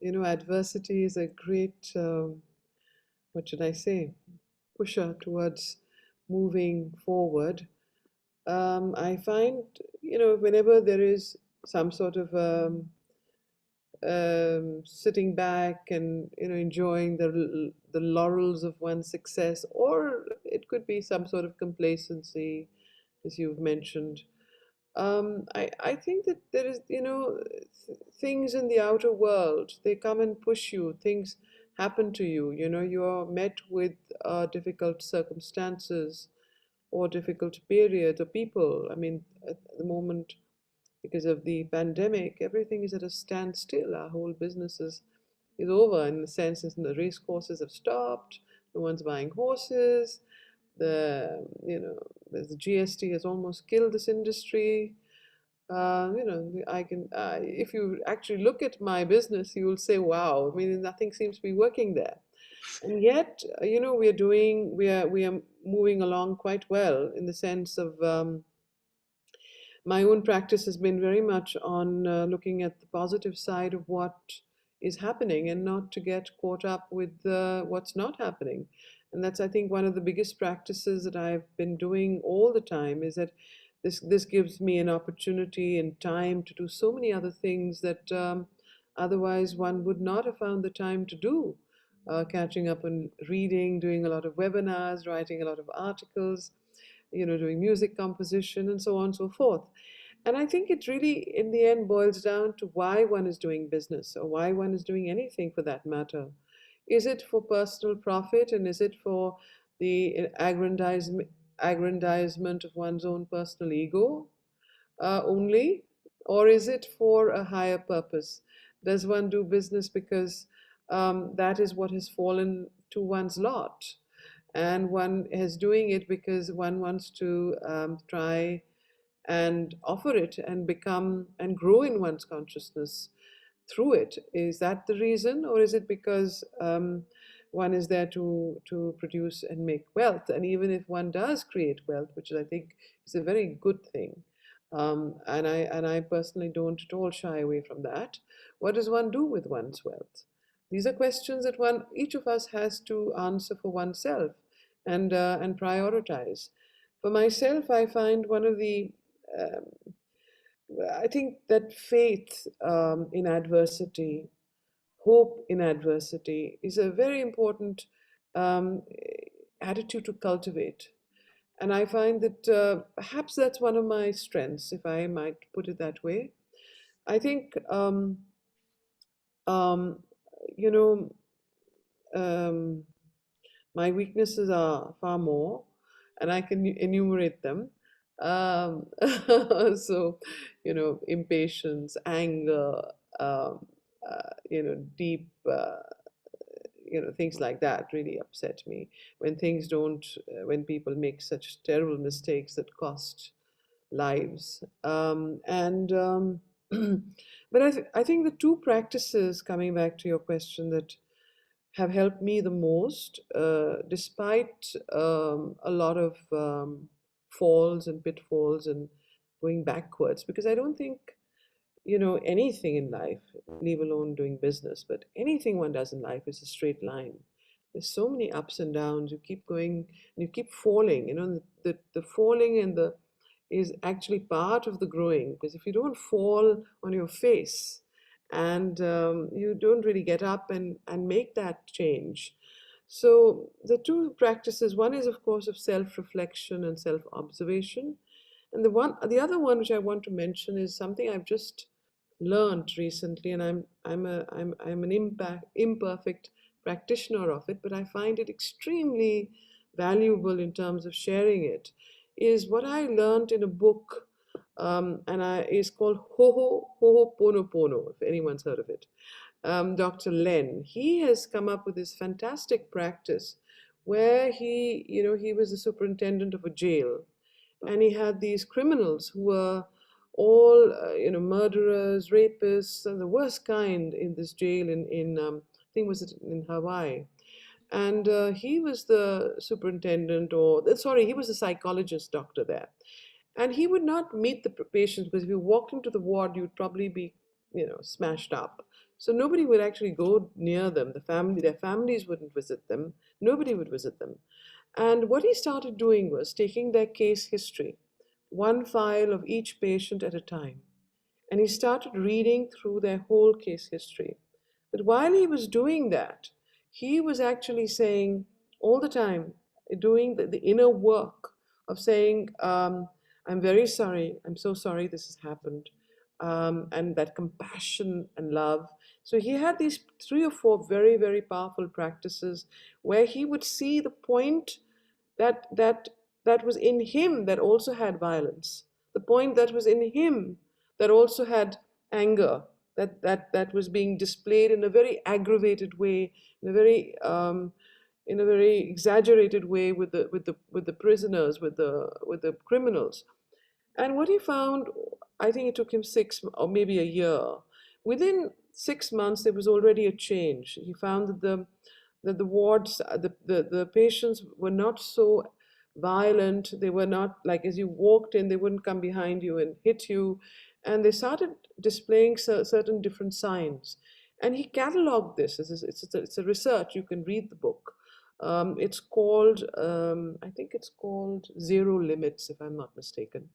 adversity is a great what should I say, pusher towards moving forward. I find, whenever there is some sort of sitting back and enjoying the laurels of one's success, or it could be some sort of complacency, as you've mentioned. I think that there is, things in the outer world, they come and push you. Things happen to you. You are met with difficult circumstances or difficult periods or people. I mean, at the moment, because of the pandemic, everything is at a standstill. Our whole business is over, in the sense that the race courses have stopped. No one's buying horses. The GST has almost killed this industry. If you actually look at my business, you will say, wow, I mean, nothing seems to be working there. And yet, we are moving along quite well, in the sense of my own practice has been very much on looking at the positive side of what is happening, and not to get caught up with what's not happening. And that's, I think, one of the biggest practices that I've been doing all the time, is that this gives me an opportunity and time to do so many other things that otherwise one would not have found the time to do. Catching up on reading, doing a lot of webinars, writing a lot of articles, doing music composition, and so on and so forth. And I think it really, in the end, boils down to why one is doing business, or why one is doing anything for that matter. Is it for personal profit, and is it for the aggrandizement of one's own personal ego only? Or is it for a higher purpose? Does one do business because that is what has fallen to one's lot? And one is doing it because one wants to try and offer it and become and grow in one's consciousness through it. Is that the reason? Or is it because one is there to produce and make wealth? And even if one does create wealth, which I think is a very good thing, and I personally don't at all shy away from that, what does one do with one's wealth? These are questions that each of us has to answer for oneself and prioritize. For myself, I find one of the I think that faith in adversity, hope in adversity, is a very important um, attitude to cultivate. And I find that perhaps that's one of my strengths, if I might put it that way. I think, um, you know, um, my weaknesses are far more, and I can enumerate them. Um, so, impatience, anger, um, deep, things like that really upset me. When things don't, when people make such terrible mistakes that cost lives. But I think the two practices, coming back to your question, that have helped me the most, despite a lot of falls and pitfalls and going backwards, because I don't think, anything in life, leave alone doing business, but anything one does in life is a straight line. There's so many ups and downs. You keep going and you keep falling. The falling and the is actually part of the growing, because if you don't fall on your face and you don't really get up and make that change. So the two practices, one is of course of self-reflection and self-observation, and the other one which I want to mention is something I've just learned recently, and I'm an imperfect practitioner of it, but I find it extremely valuable in terms of sharing it. Is what I learned in a book, is called Ho'oponopono, if anyone's heard of it. Dr. Len, he has come up with this fantastic practice where he was the superintendent of a jail, and he had these criminals who were all murderers, rapists, and the worst kind in this jail in I think was it in Hawaii. And he was the superintendent, he was a psychologist doctor there. And he would not meet the patients, because if you walked into the ward, you'd probably be, smashed up. So nobody would actually go near them. Their families wouldn't visit them. Nobody would visit them. And what he started doing was taking their case history, one file of each patient at a time. And he started reading through their whole case history. But while he was doing that, he was actually saying all the time, doing the inner work of saying, I'm very sorry, I'm so sorry this has happened. And that compassion and love. So he had these 3 or 4 very, very powerful practices where he would see the point that was in him that also had violence, the point that was in him that also had anger, that was being displayed in a very aggravated way, in a very exaggerated way with the prisoners, with the criminals. And what he found, I think it took him 6 or maybe a year. Within 6 months, there was already a change. He found that the wards, the patients were not so violent. They were not like, as you walked in, they wouldn't come behind you and hit you. And they started displaying certain different signs. And he cataloged this. It's a research. You can read the book. It's called, I think it's called Zero Limits, if I'm not mistaken.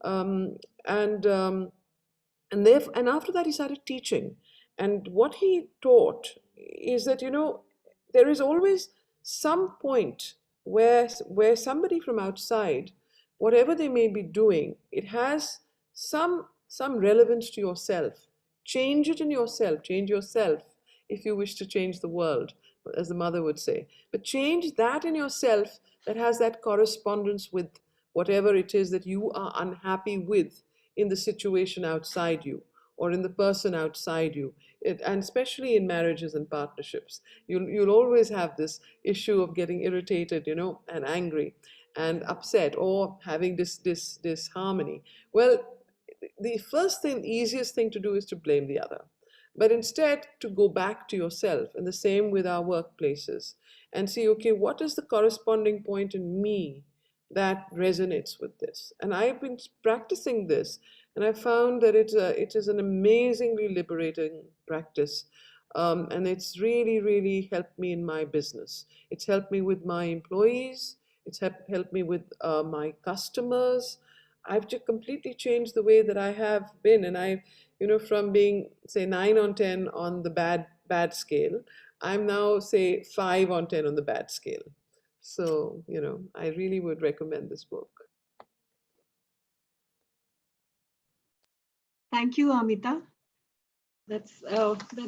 Um, and and after that, he started teaching. And what he taught is that, there is always some point where somebody from outside, whatever they may be doing, it has some relevance to yourself. Change it in yourself. Change yourself if you wish to change the world, as the mother would say. But change that in yourself that has that correspondence with whatever it is that you are unhappy with in the situation outside you or in the person outside you. And especially in marriages and partnerships, you'll always have this issue of getting irritated, and angry and upset, or having this harmony. Well, the first thing, easiest thing to do is to blame the other, but instead to go back to yourself. And the same with our workplaces, and see, okay, what is the corresponding point in me that resonates with this? And I've been practicing this, and I found that it is an amazingly liberating practice And it's really, really helped me in my business. It's helped me with my employees. It's helped me with my customers. I've just completely changed the way that I have been. And I, from being, say, 9 on 10 on the bad scale, I'm now, say, 5 on 10 on the bad scale. So, I really would recommend this book. Thank you, Ameeta. That's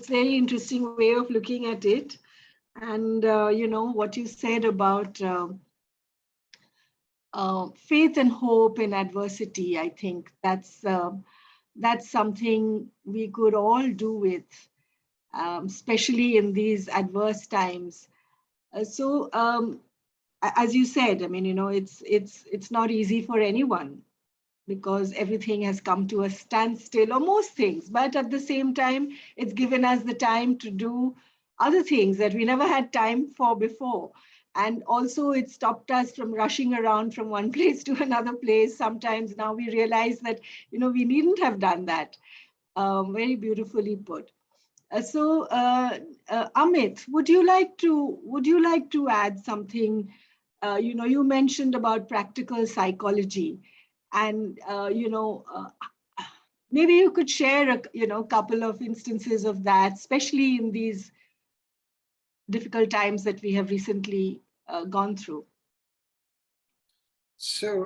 very interesting way of looking at it. And, what you said about faith and hope in adversity, I think that's something we could all do with, especially in these adverse times. So, as you said, I mean, it's not easy for anyone, because everything has come to a standstill, or most things. But at the same time, it's given us the time to do other things that we never had time for before. And also it stopped us from rushing around from one place to another place. Sometimes now we realize that, we needn't have done that. Very beautifully put. Amit, would you like to add something? You mentioned about practical psychology, and maybe you could share a couple of instances of that, especially in these difficult times that we have recently gone through. So,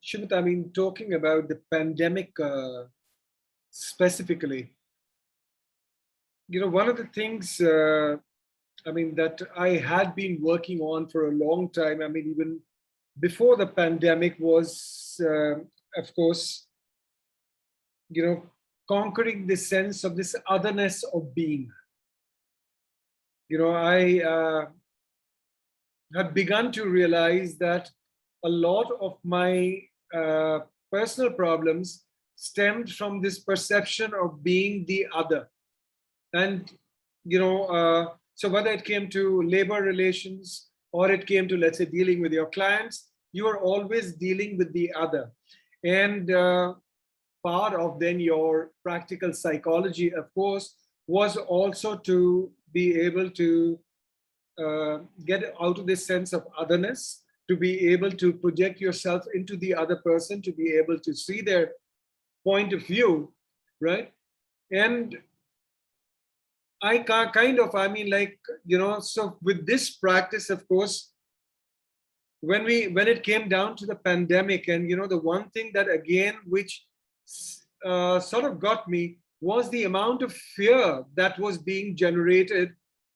Sumita, I mean, talking about the pandemic specifically, one of the things, that I had been working on for a long time, I mean, even before the pandemic, was, of course, conquering the sense of this otherness of being. I had begun to realize that a lot of my personal problems stemmed from this perception of being the other. And, so whether it came to labor relations, or it came to, let's say, dealing with your clients, you are always dealing with the other. And part of then your practical psychology, of course, was also to be able to get out of this sense of otherness, to be able to project yourself into the other person, to be able to see their point of view, right? And I kind of, so with this practice, of course, when it came down to the pandemic, and the one thing that again, which sort of got me, was the amount of fear that was being generated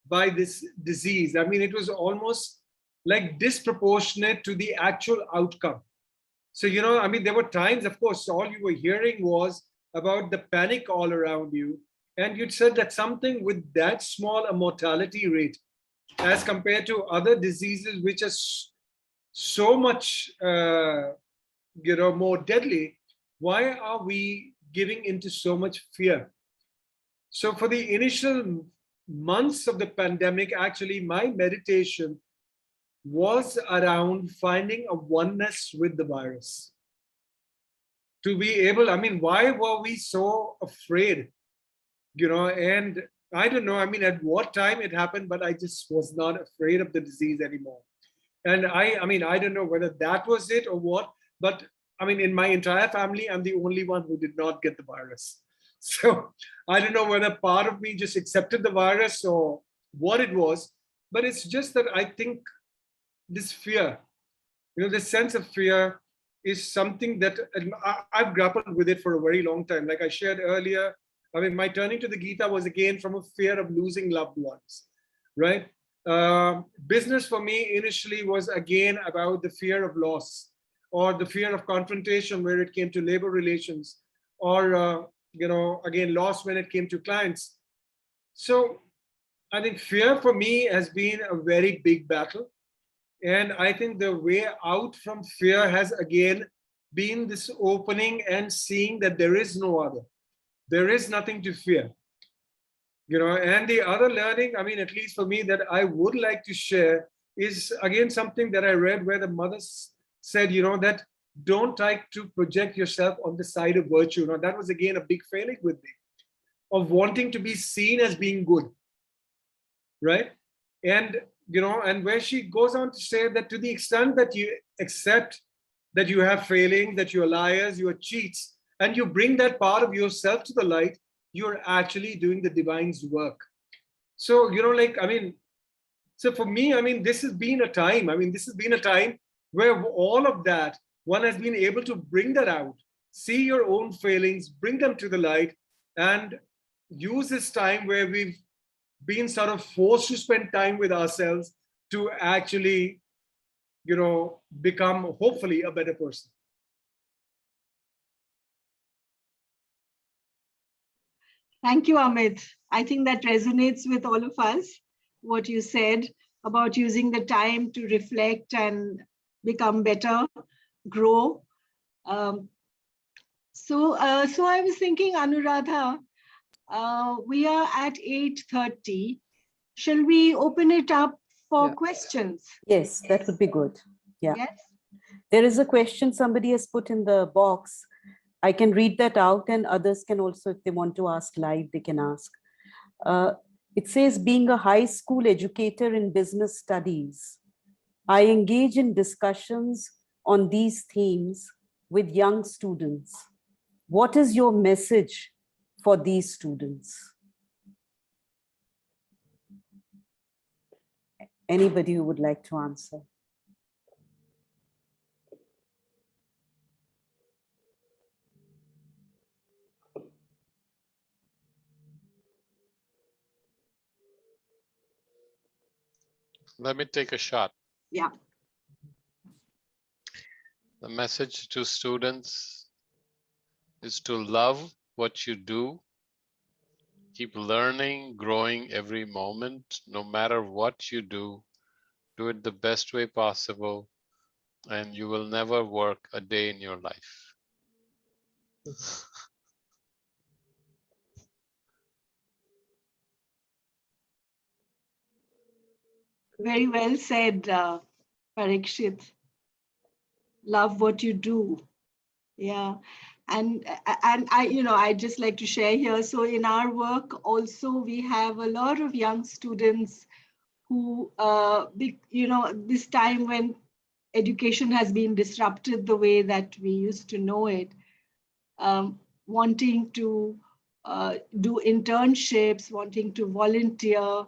by this disease. I mean, it was almost like disproportionate to the actual outcome. So, there were times, of course, all you were hearing was about the panic all around you. And you'd said that something with that small a mortality rate, as compared to other diseases, which are so much, more deadly, why are we giving into so much fear? So for the initial months of the pandemic, actually, my meditation was around finding a oneness with the virus. To be able, why were we so afraid? And I don't know, at what time it happened, but I just was not afraid of the disease anymore. And I don't know whether that was it or what, but in my entire family, I'm the only one who did not get the virus. So I don't know whether part of me just accepted the virus or what it was, but it's just that I think this fear, this sense of fear is something that I've grappled with it for a very long time. Like I shared earlier, my turning to the Gita was again from a fear of losing loved ones, right? Business for me initially was again about the fear of loss, or the fear of confrontation where it came to labor relations, or, again, loss when it came to clients. So I think fear for me has been a very big battle. And I think the way out from fear has again been this opening and seeing that there is no other. There is nothing to fear. And the other learning, at least for me, that I would like to share is again something that I read where the mother said, that don't try to project yourself on the side of virtue. Now, that was again a big failing with me. of wanting to be seen as being good, right? And, and where she goes on to say that to the extent that you accept that you have failing, that you're liars, you're cheats, and you bring that part of yourself to the light, you're actually doing the divine's work. So, so for me, this has been a time, where all of that, one has been able to bring that out, see your own failings, bring them to the light, and use this time where we've been sort of forced to spend time with ourselves to actually, become hopefully a better person. Thank you, Amit. I think that resonates with all of us, what you said about using the time to reflect and become better, grow. So I was thinking, Anuradha, we are at 8:30. Shall we open it up for questions? Yes, that would be good. Yeah. Yes. There is a question somebody has put in the box. I can read that out, and others can also, if they want to ask live, they can ask. It says, being a high school educator in business studies, I engage in discussions on these themes with young students. What is your message for these students? Anybody who would like to answer? Let me take a shot. Yeah. The message to students is to love what you do. Keep learning, growing every moment, no matter what you do. Do it the best way possible, and you will never work a day in your life. Very well said, Pariksith. Love what you do. Yeah. And I just like to share here. So in our work also, we have a lot of young students who, this time when education has been disrupted the way that we used to know it, wanting to do internships, wanting to volunteer.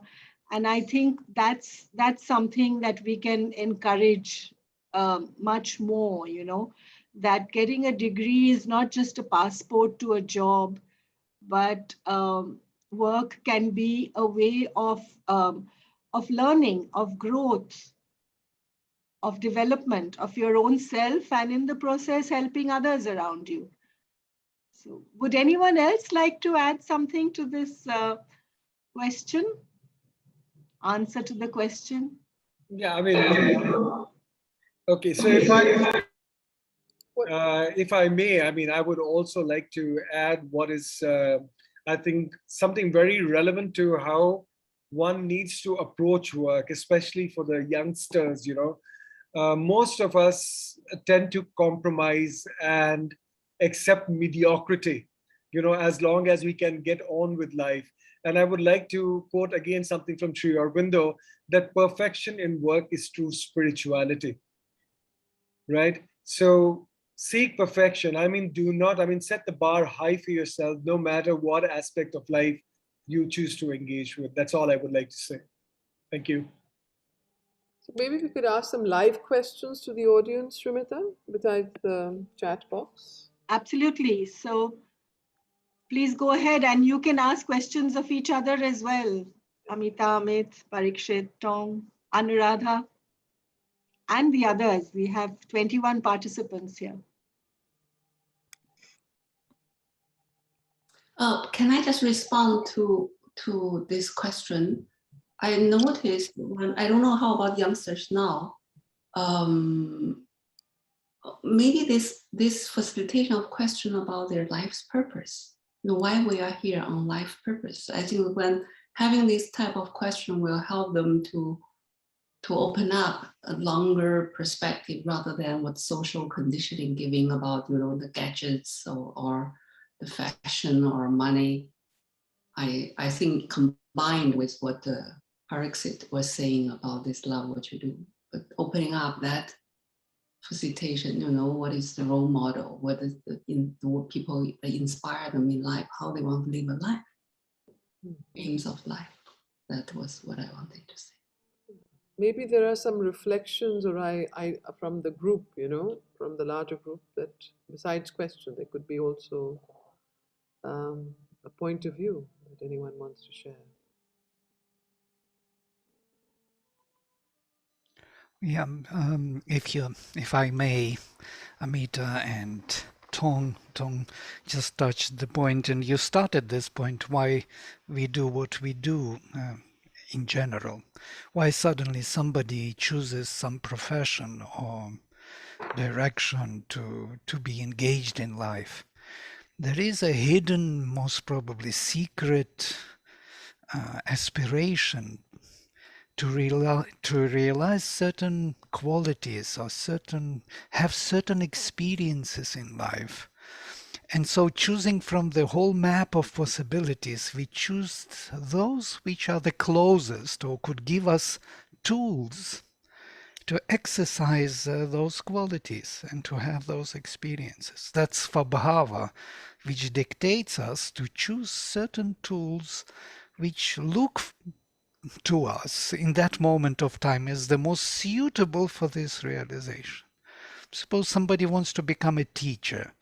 And I think that's something that we can encourage much more, that getting a degree is not just a passport to a job, but work can be a way of learning, of growth, of development of your own self, and in the process, helping others around you. So would anyone else like to add something to this question? Answer to the question? Yeah, okay, so if I may, I would also like to add what is, I think, something very relevant to how one needs to approach work, especially for the youngsters. Most of us tend to compromise and accept mediocrity, as long as we can get on with life. And I would like to quote again something from Sri Aurobindo, that perfection in work is true spirituality, right? So seek perfection. Do not, set the bar high for yourself, no matter what aspect of life you choose to engage with. That's all I would like to say. Thank you. So maybe we could ask some live questions to the audience, Sumita, besides the chat box. Absolutely. So please go ahead, and you can ask questions of each other as well. Ameeta, Amit, Pariksith, Tong, Anuradha, and the others. We have 21 participants here. Can I just respond to this question? I noticed when, I don't know how about youngsters now, maybe this facilitation of question about their life's purpose, why we are here on life purpose. I think when having this type of question will help them to open up a longer perspective rather than what social conditioning giving about, the gadgets or the fashion or money. I think combined with what Pariksith was saying about this love what you do, but opening up that facilitation, you know, what is the role model, what is what people inspire them in life, how they want to live a life, aims of life. That was what I wanted to say. Maybe there are some reflections or I from the group, you know, from the larger group, that besides question, there could be also a point of view that anyone wants to share. Yeah, if I may, Ameeta and Tong just touched the point, and you started this point, why we do what we do in general. Why suddenly somebody chooses some profession or direction to be engaged in life. There is a hidden, most probably secret aspiration to realize certain qualities or have certain experiences in life. And so choosing from the whole map of possibilities, we choose those which are the closest or could give us tools to exercise those qualities and to have those experiences. That's Svabhava, which dictates us to choose certain tools which look to us in that moment of time as the most suitable for this realization. Suppose somebody wants to become a teacher,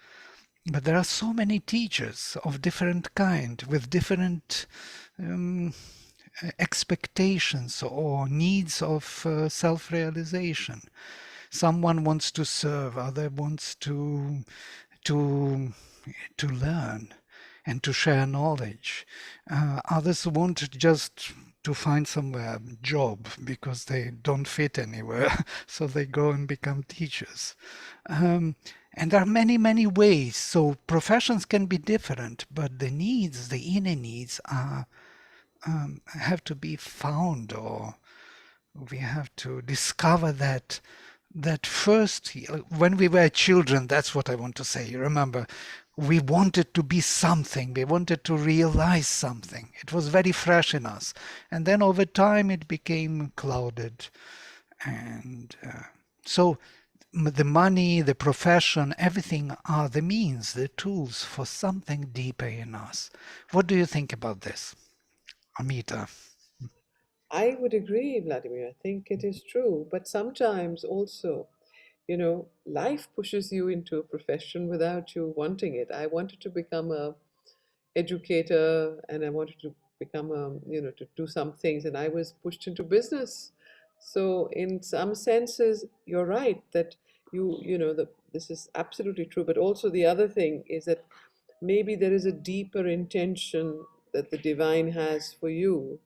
but there are so many teachers of different kind with different expectations or needs of self-realization. Someone wants to serve, other wants to learn and to share knowledge. Others want just to find somewhere job because they don't fit anywhere, so they go and become teachers. And there are many, many ways. So professions can be different, but the needs, the inner needs, are have to be found, or we have to discover that first. When we were children, that's what I want to say. You remember, we wanted to be something, we wanted to realize something. It was very fresh in us, and then over time it became clouded, and so the money, the profession, everything are the means, the tools for something deeper in us. What do you think about this, Ameeta? I would agree, Vladimir. I think it is true. But sometimes also, you know, life pushes you into a profession without you wanting it. I wanted to become a educator and I wanted to become a, you know, to do some things, and I was pushed into business. So in some senses, you're right that you know, this is absolutely true. But also the other thing is that maybe there is a deeper intention that the divine has for you,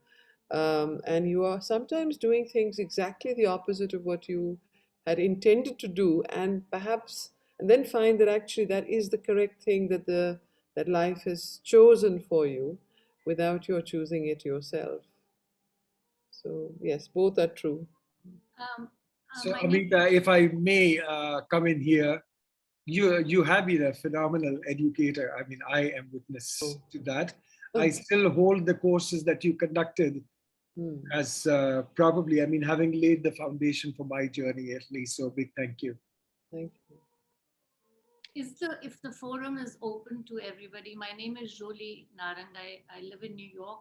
and you are sometimes doing things exactly the opposite of what you had intended to do, and perhaps, and then find that actually that is the correct thing that life has chosen for you without your choosing it yourself. So yes, both are true. So Ameeta, if I may come in here, you have been a phenomenal educator. I mean, I am witness to that. I still hold the courses that you conducted as probably, I mean, having laid the foundation for my journey at least. So big thank you. Thank you. If the forum is open to everybody, my name is Jolie Narang. I live in New York,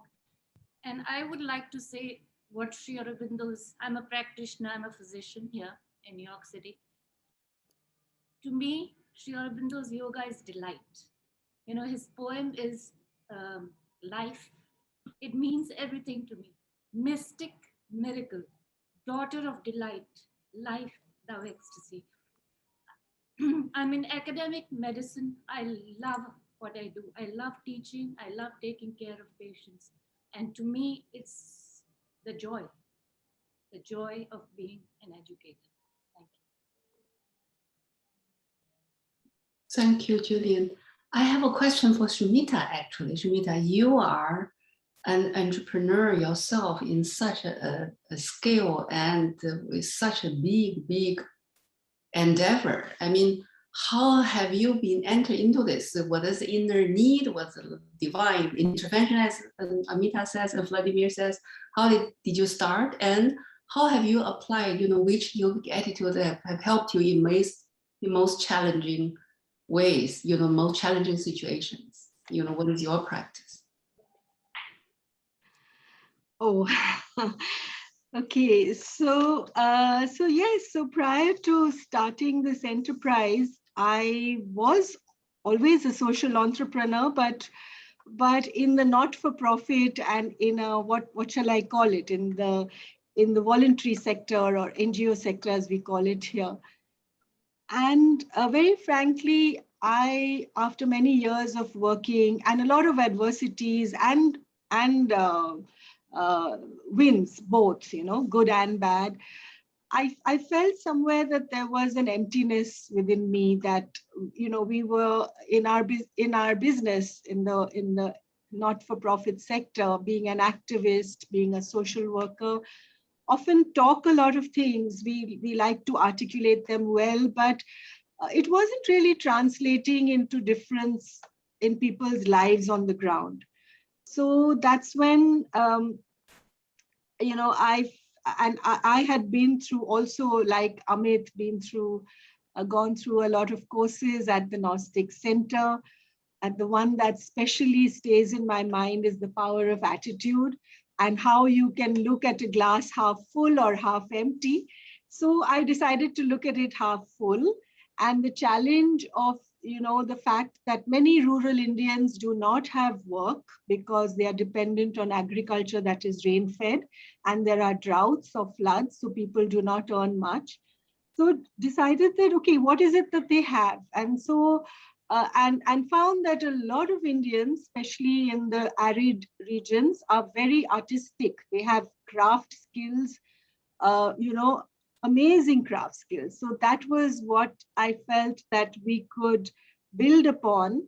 and I would like to say what Sri Aurobindo's, I'm a practitioner, I'm a physician here in New York City. To me, Sri Aurobindo's yoga is delight. You know, his poem is life. It means everything to me. Mystic, miracle, daughter of delight, life, thou ecstasy. I'm in academic medicine. I love what I do. I love teaching. I love taking care of patients. And to me, it's the joy of being an educator. Thank you. Thank you, Julian. I have a question for Sumita, actually. Sumita, you are an entrepreneur yourself in such a scale and with such a big endeavor. I mean, how have you been entered into this? What is the inner need? What's the divine intervention, as Ameeta says and Vladimir says? How did you start? And how have you applied, which yogic attitude have helped you in most challenging ways, most challenging situations? What is your practice? Oh, okay. So yes. So prior to starting this enterprise, I was always a social entrepreneur, but in the not-for-profit and in a what shall I call it, in the voluntary sector or NGO sector, as we call it here. And very frankly, after many years of working and a lot of adversities and wins, both, good and bad, I felt somewhere that there was an emptiness within me, that we were in our business, in the not-for-profit sector, being an activist, being a social worker, often talk a lot of things. We like to articulate them well, but it wasn't really translating into difference in people's lives on the ground. So that's when I had been through, also like Amit, gone through a lot of courses at the Gnostic Centre. And the one that especially stays in my mind is the power of attitude, and how you can look at a glass half full or half empty. So I decided to look at it half full. And the challenge of, the fact that many rural Indians do not have work because they are dependent on agriculture that is rain-fed, and there are droughts or floods, so people do not earn much. So decided that, okay, what is it that they have? And so and found that a lot of Indians, especially in the arid regions, are very artistic. They have craft skills, amazing craft skills. So that was what I felt that we could build upon.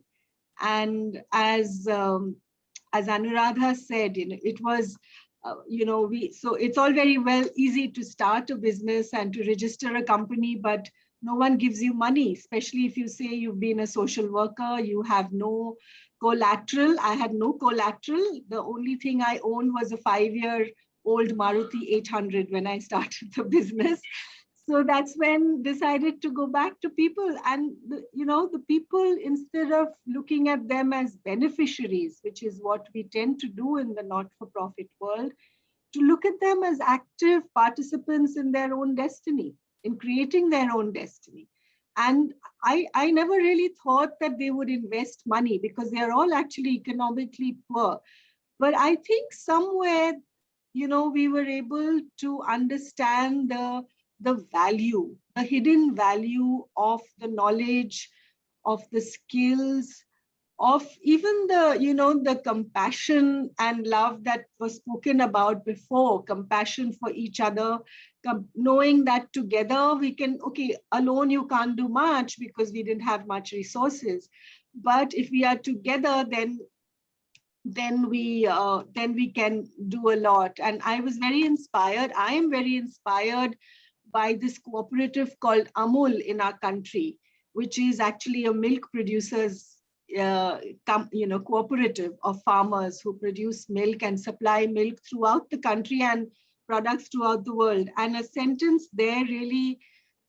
And as Anuradha said, it was, so it's all very well easy to start a business and to register a company, but no one gives you money, especially if you say you've been a social worker, you have no collateral. I had no collateral. The only thing I owned was a 5-year-old Maruti 800 when I started the business. So that's when decided to go back to people, and the people, instead of looking at them as beneficiaries, which is what we tend to do in the not-for-profit world, to look at them as active participants in their own destiny, in creating their own destiny. And I never really thought that they would invest money, because they are all actually economically poor. But I think somewhere, we were able to understand the value, the hidden value of the knowledge, of the skills, of even the compassion and love that was spoken about before, compassion for each other, knowing that together we can, okay, alone you can't do much because we didn't have much resources. But if we are together, then we can do a lot. And I was very inspired. I am very inspired by this cooperative called Amul in our country, which is actually a milk producers cooperative of farmers who produce milk and supply milk throughout the country and products throughout the world. And a sentence there really,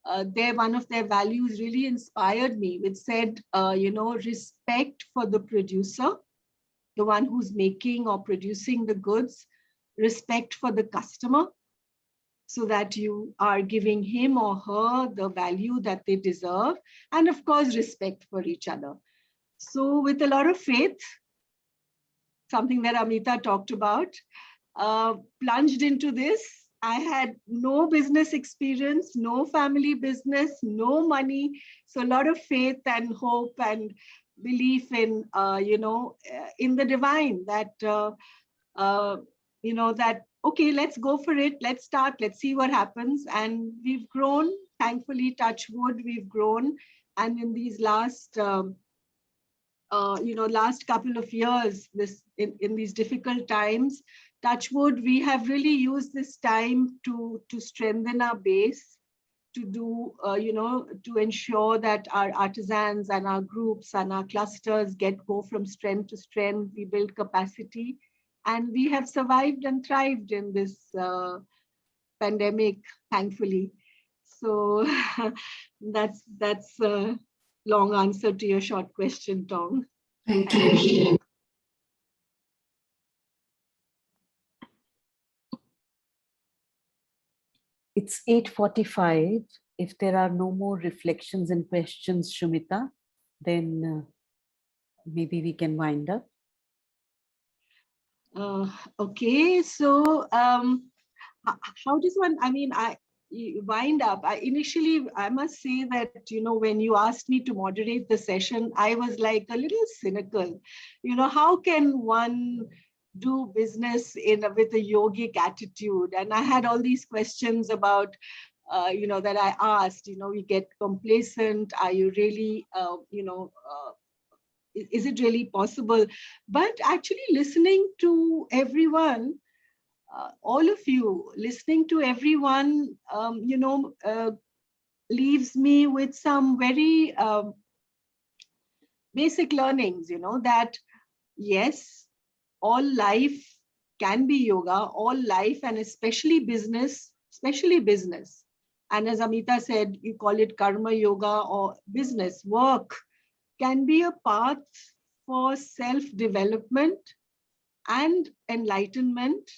one of their values really inspired me, which said, respect for the producer, the one who's making or producing the goods, respect for the customer, so that you are giving him or her the value that they deserve, and of course, respect for each other. So with a lot of faith, something that Ameeta talked about, plunged into this. I had no business experience, no family business, no money. So a lot of faith and hope and belief in, in the divine, that, that, okay, let's go for it. Let's start. Let's see what happens. And we've grown, thankfully, touch wood, we've grown. And in these last, last couple of years, in these difficult times, touch wood, we have really used this time to strengthen our base, to do, to ensure that our artisans and our groups and our clusters go from strength to strength. We build capacity, and we have survived and thrived in this pandemic, thankfully. So that's a long answer to your short question, Tong. Thank you. It's 8:45. If there are no more reflections and questions, Sumita, then maybe we can wind up. Okay, so how does one, wind up? Initially, I must say that, when you asked me to moderate the session, I was like a little cynical. How can one do business with a yogic attitude? And I had all these questions about, that I asked, we get complacent. Are you really, is it really possible? But actually listening to everyone, all of you, listening to everyone, leaves me with some very basic learnings, that yes, all life can be yoga, all life, and especially business. And as Ameeta said, you call it karma yoga or business work, can be a path for self-development and enlightenment.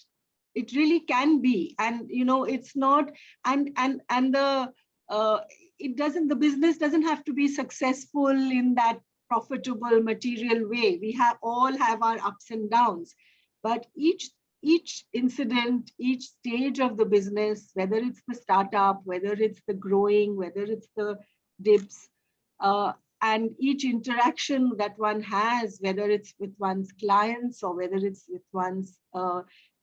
It really can be. And it's not, and the the business doesn't have to be successful in that profitable material way. We all have our ups and downs, but each incident, each stage of the business, whether it's the startup, whether it's the growing, whether it's the dips, and each interaction that one has, whether it's with one's clients or whether it's with one's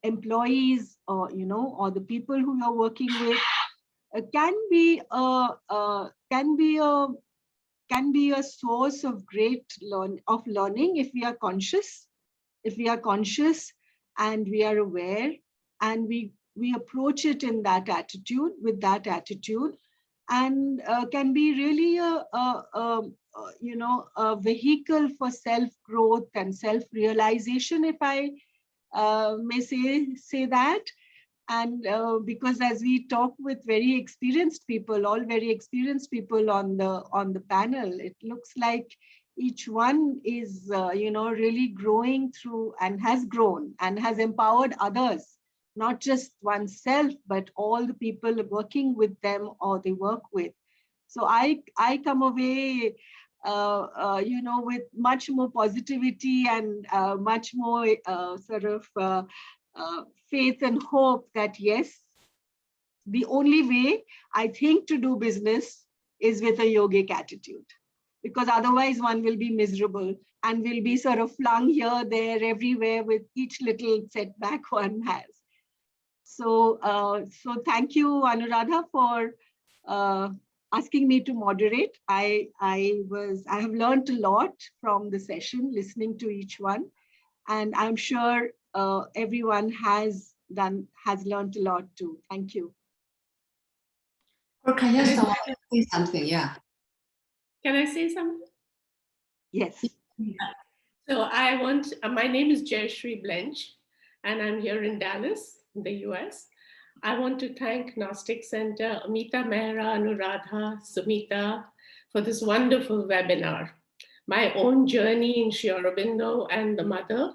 employees, or or the people who you're working with, can be a source of great learning if we are conscious, and we are aware, and we approach it in that attitude, with that attitude, and can be really a vehicle for self-growth and self-realization, if I may say that. And because as we talk with very experienced people, all very experienced people on the panel, it looks like each one is really growing through, and has grown and has empowered others, not just oneself, but all the people working with them or they work with. So I come away with much more positivity and much more faith and hope that yes, the only way I think to do business is with a yogic attitude, because otherwise one will be miserable and will be sort of flung here, there, everywhere with each little setback one has. So, so thank you, Anuradha, for asking me to moderate. I have learned a lot from the session, listening to each one, and I'm sure everyone has learned a lot too. Thank you. Or can I say something? Yeah. Can I say something? Yes. So my name is Jayashree Blench, and I'm here in Dallas, in the US. I want to thank Gnostic Centre, Ameeta, Mehra, Anuradha, Sumita, for this wonderful webinar. My own journey in Sri Aurobindo and the Mother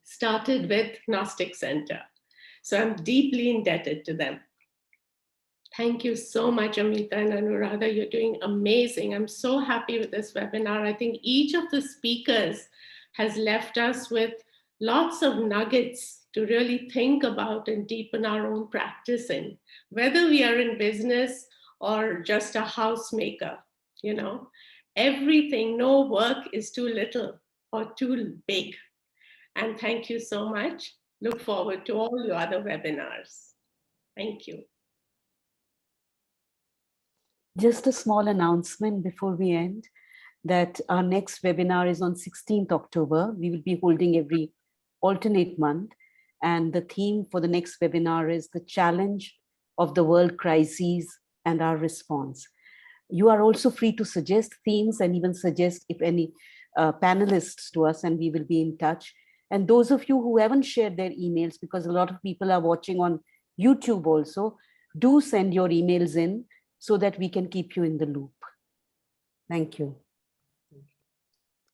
started with Gnostic Centre. So I'm deeply indebted to them. Thank you so much, Ameeta and Anuradha. You're doing amazing. I'm so happy with this webinar. I think each of the speakers has left us with lots of nuggets to really think about and deepen our own practice in, whether we are in business or just a housemaker, everything, no work is too little or too big. And thank you so much. Look forward to all your other webinars. Thank you. Just a small announcement before we end, that our next webinar is on 16th October. We will be holding every alternate month. And the theme for the next webinar is the challenge of the world crises and our response. You are also free to suggest themes and even suggest if any panelists to us, and we will be in touch. And those of you who haven't shared their emails, because a lot of people are watching on YouTube also, do send your emails in so that we can keep you in the loop. Thank you.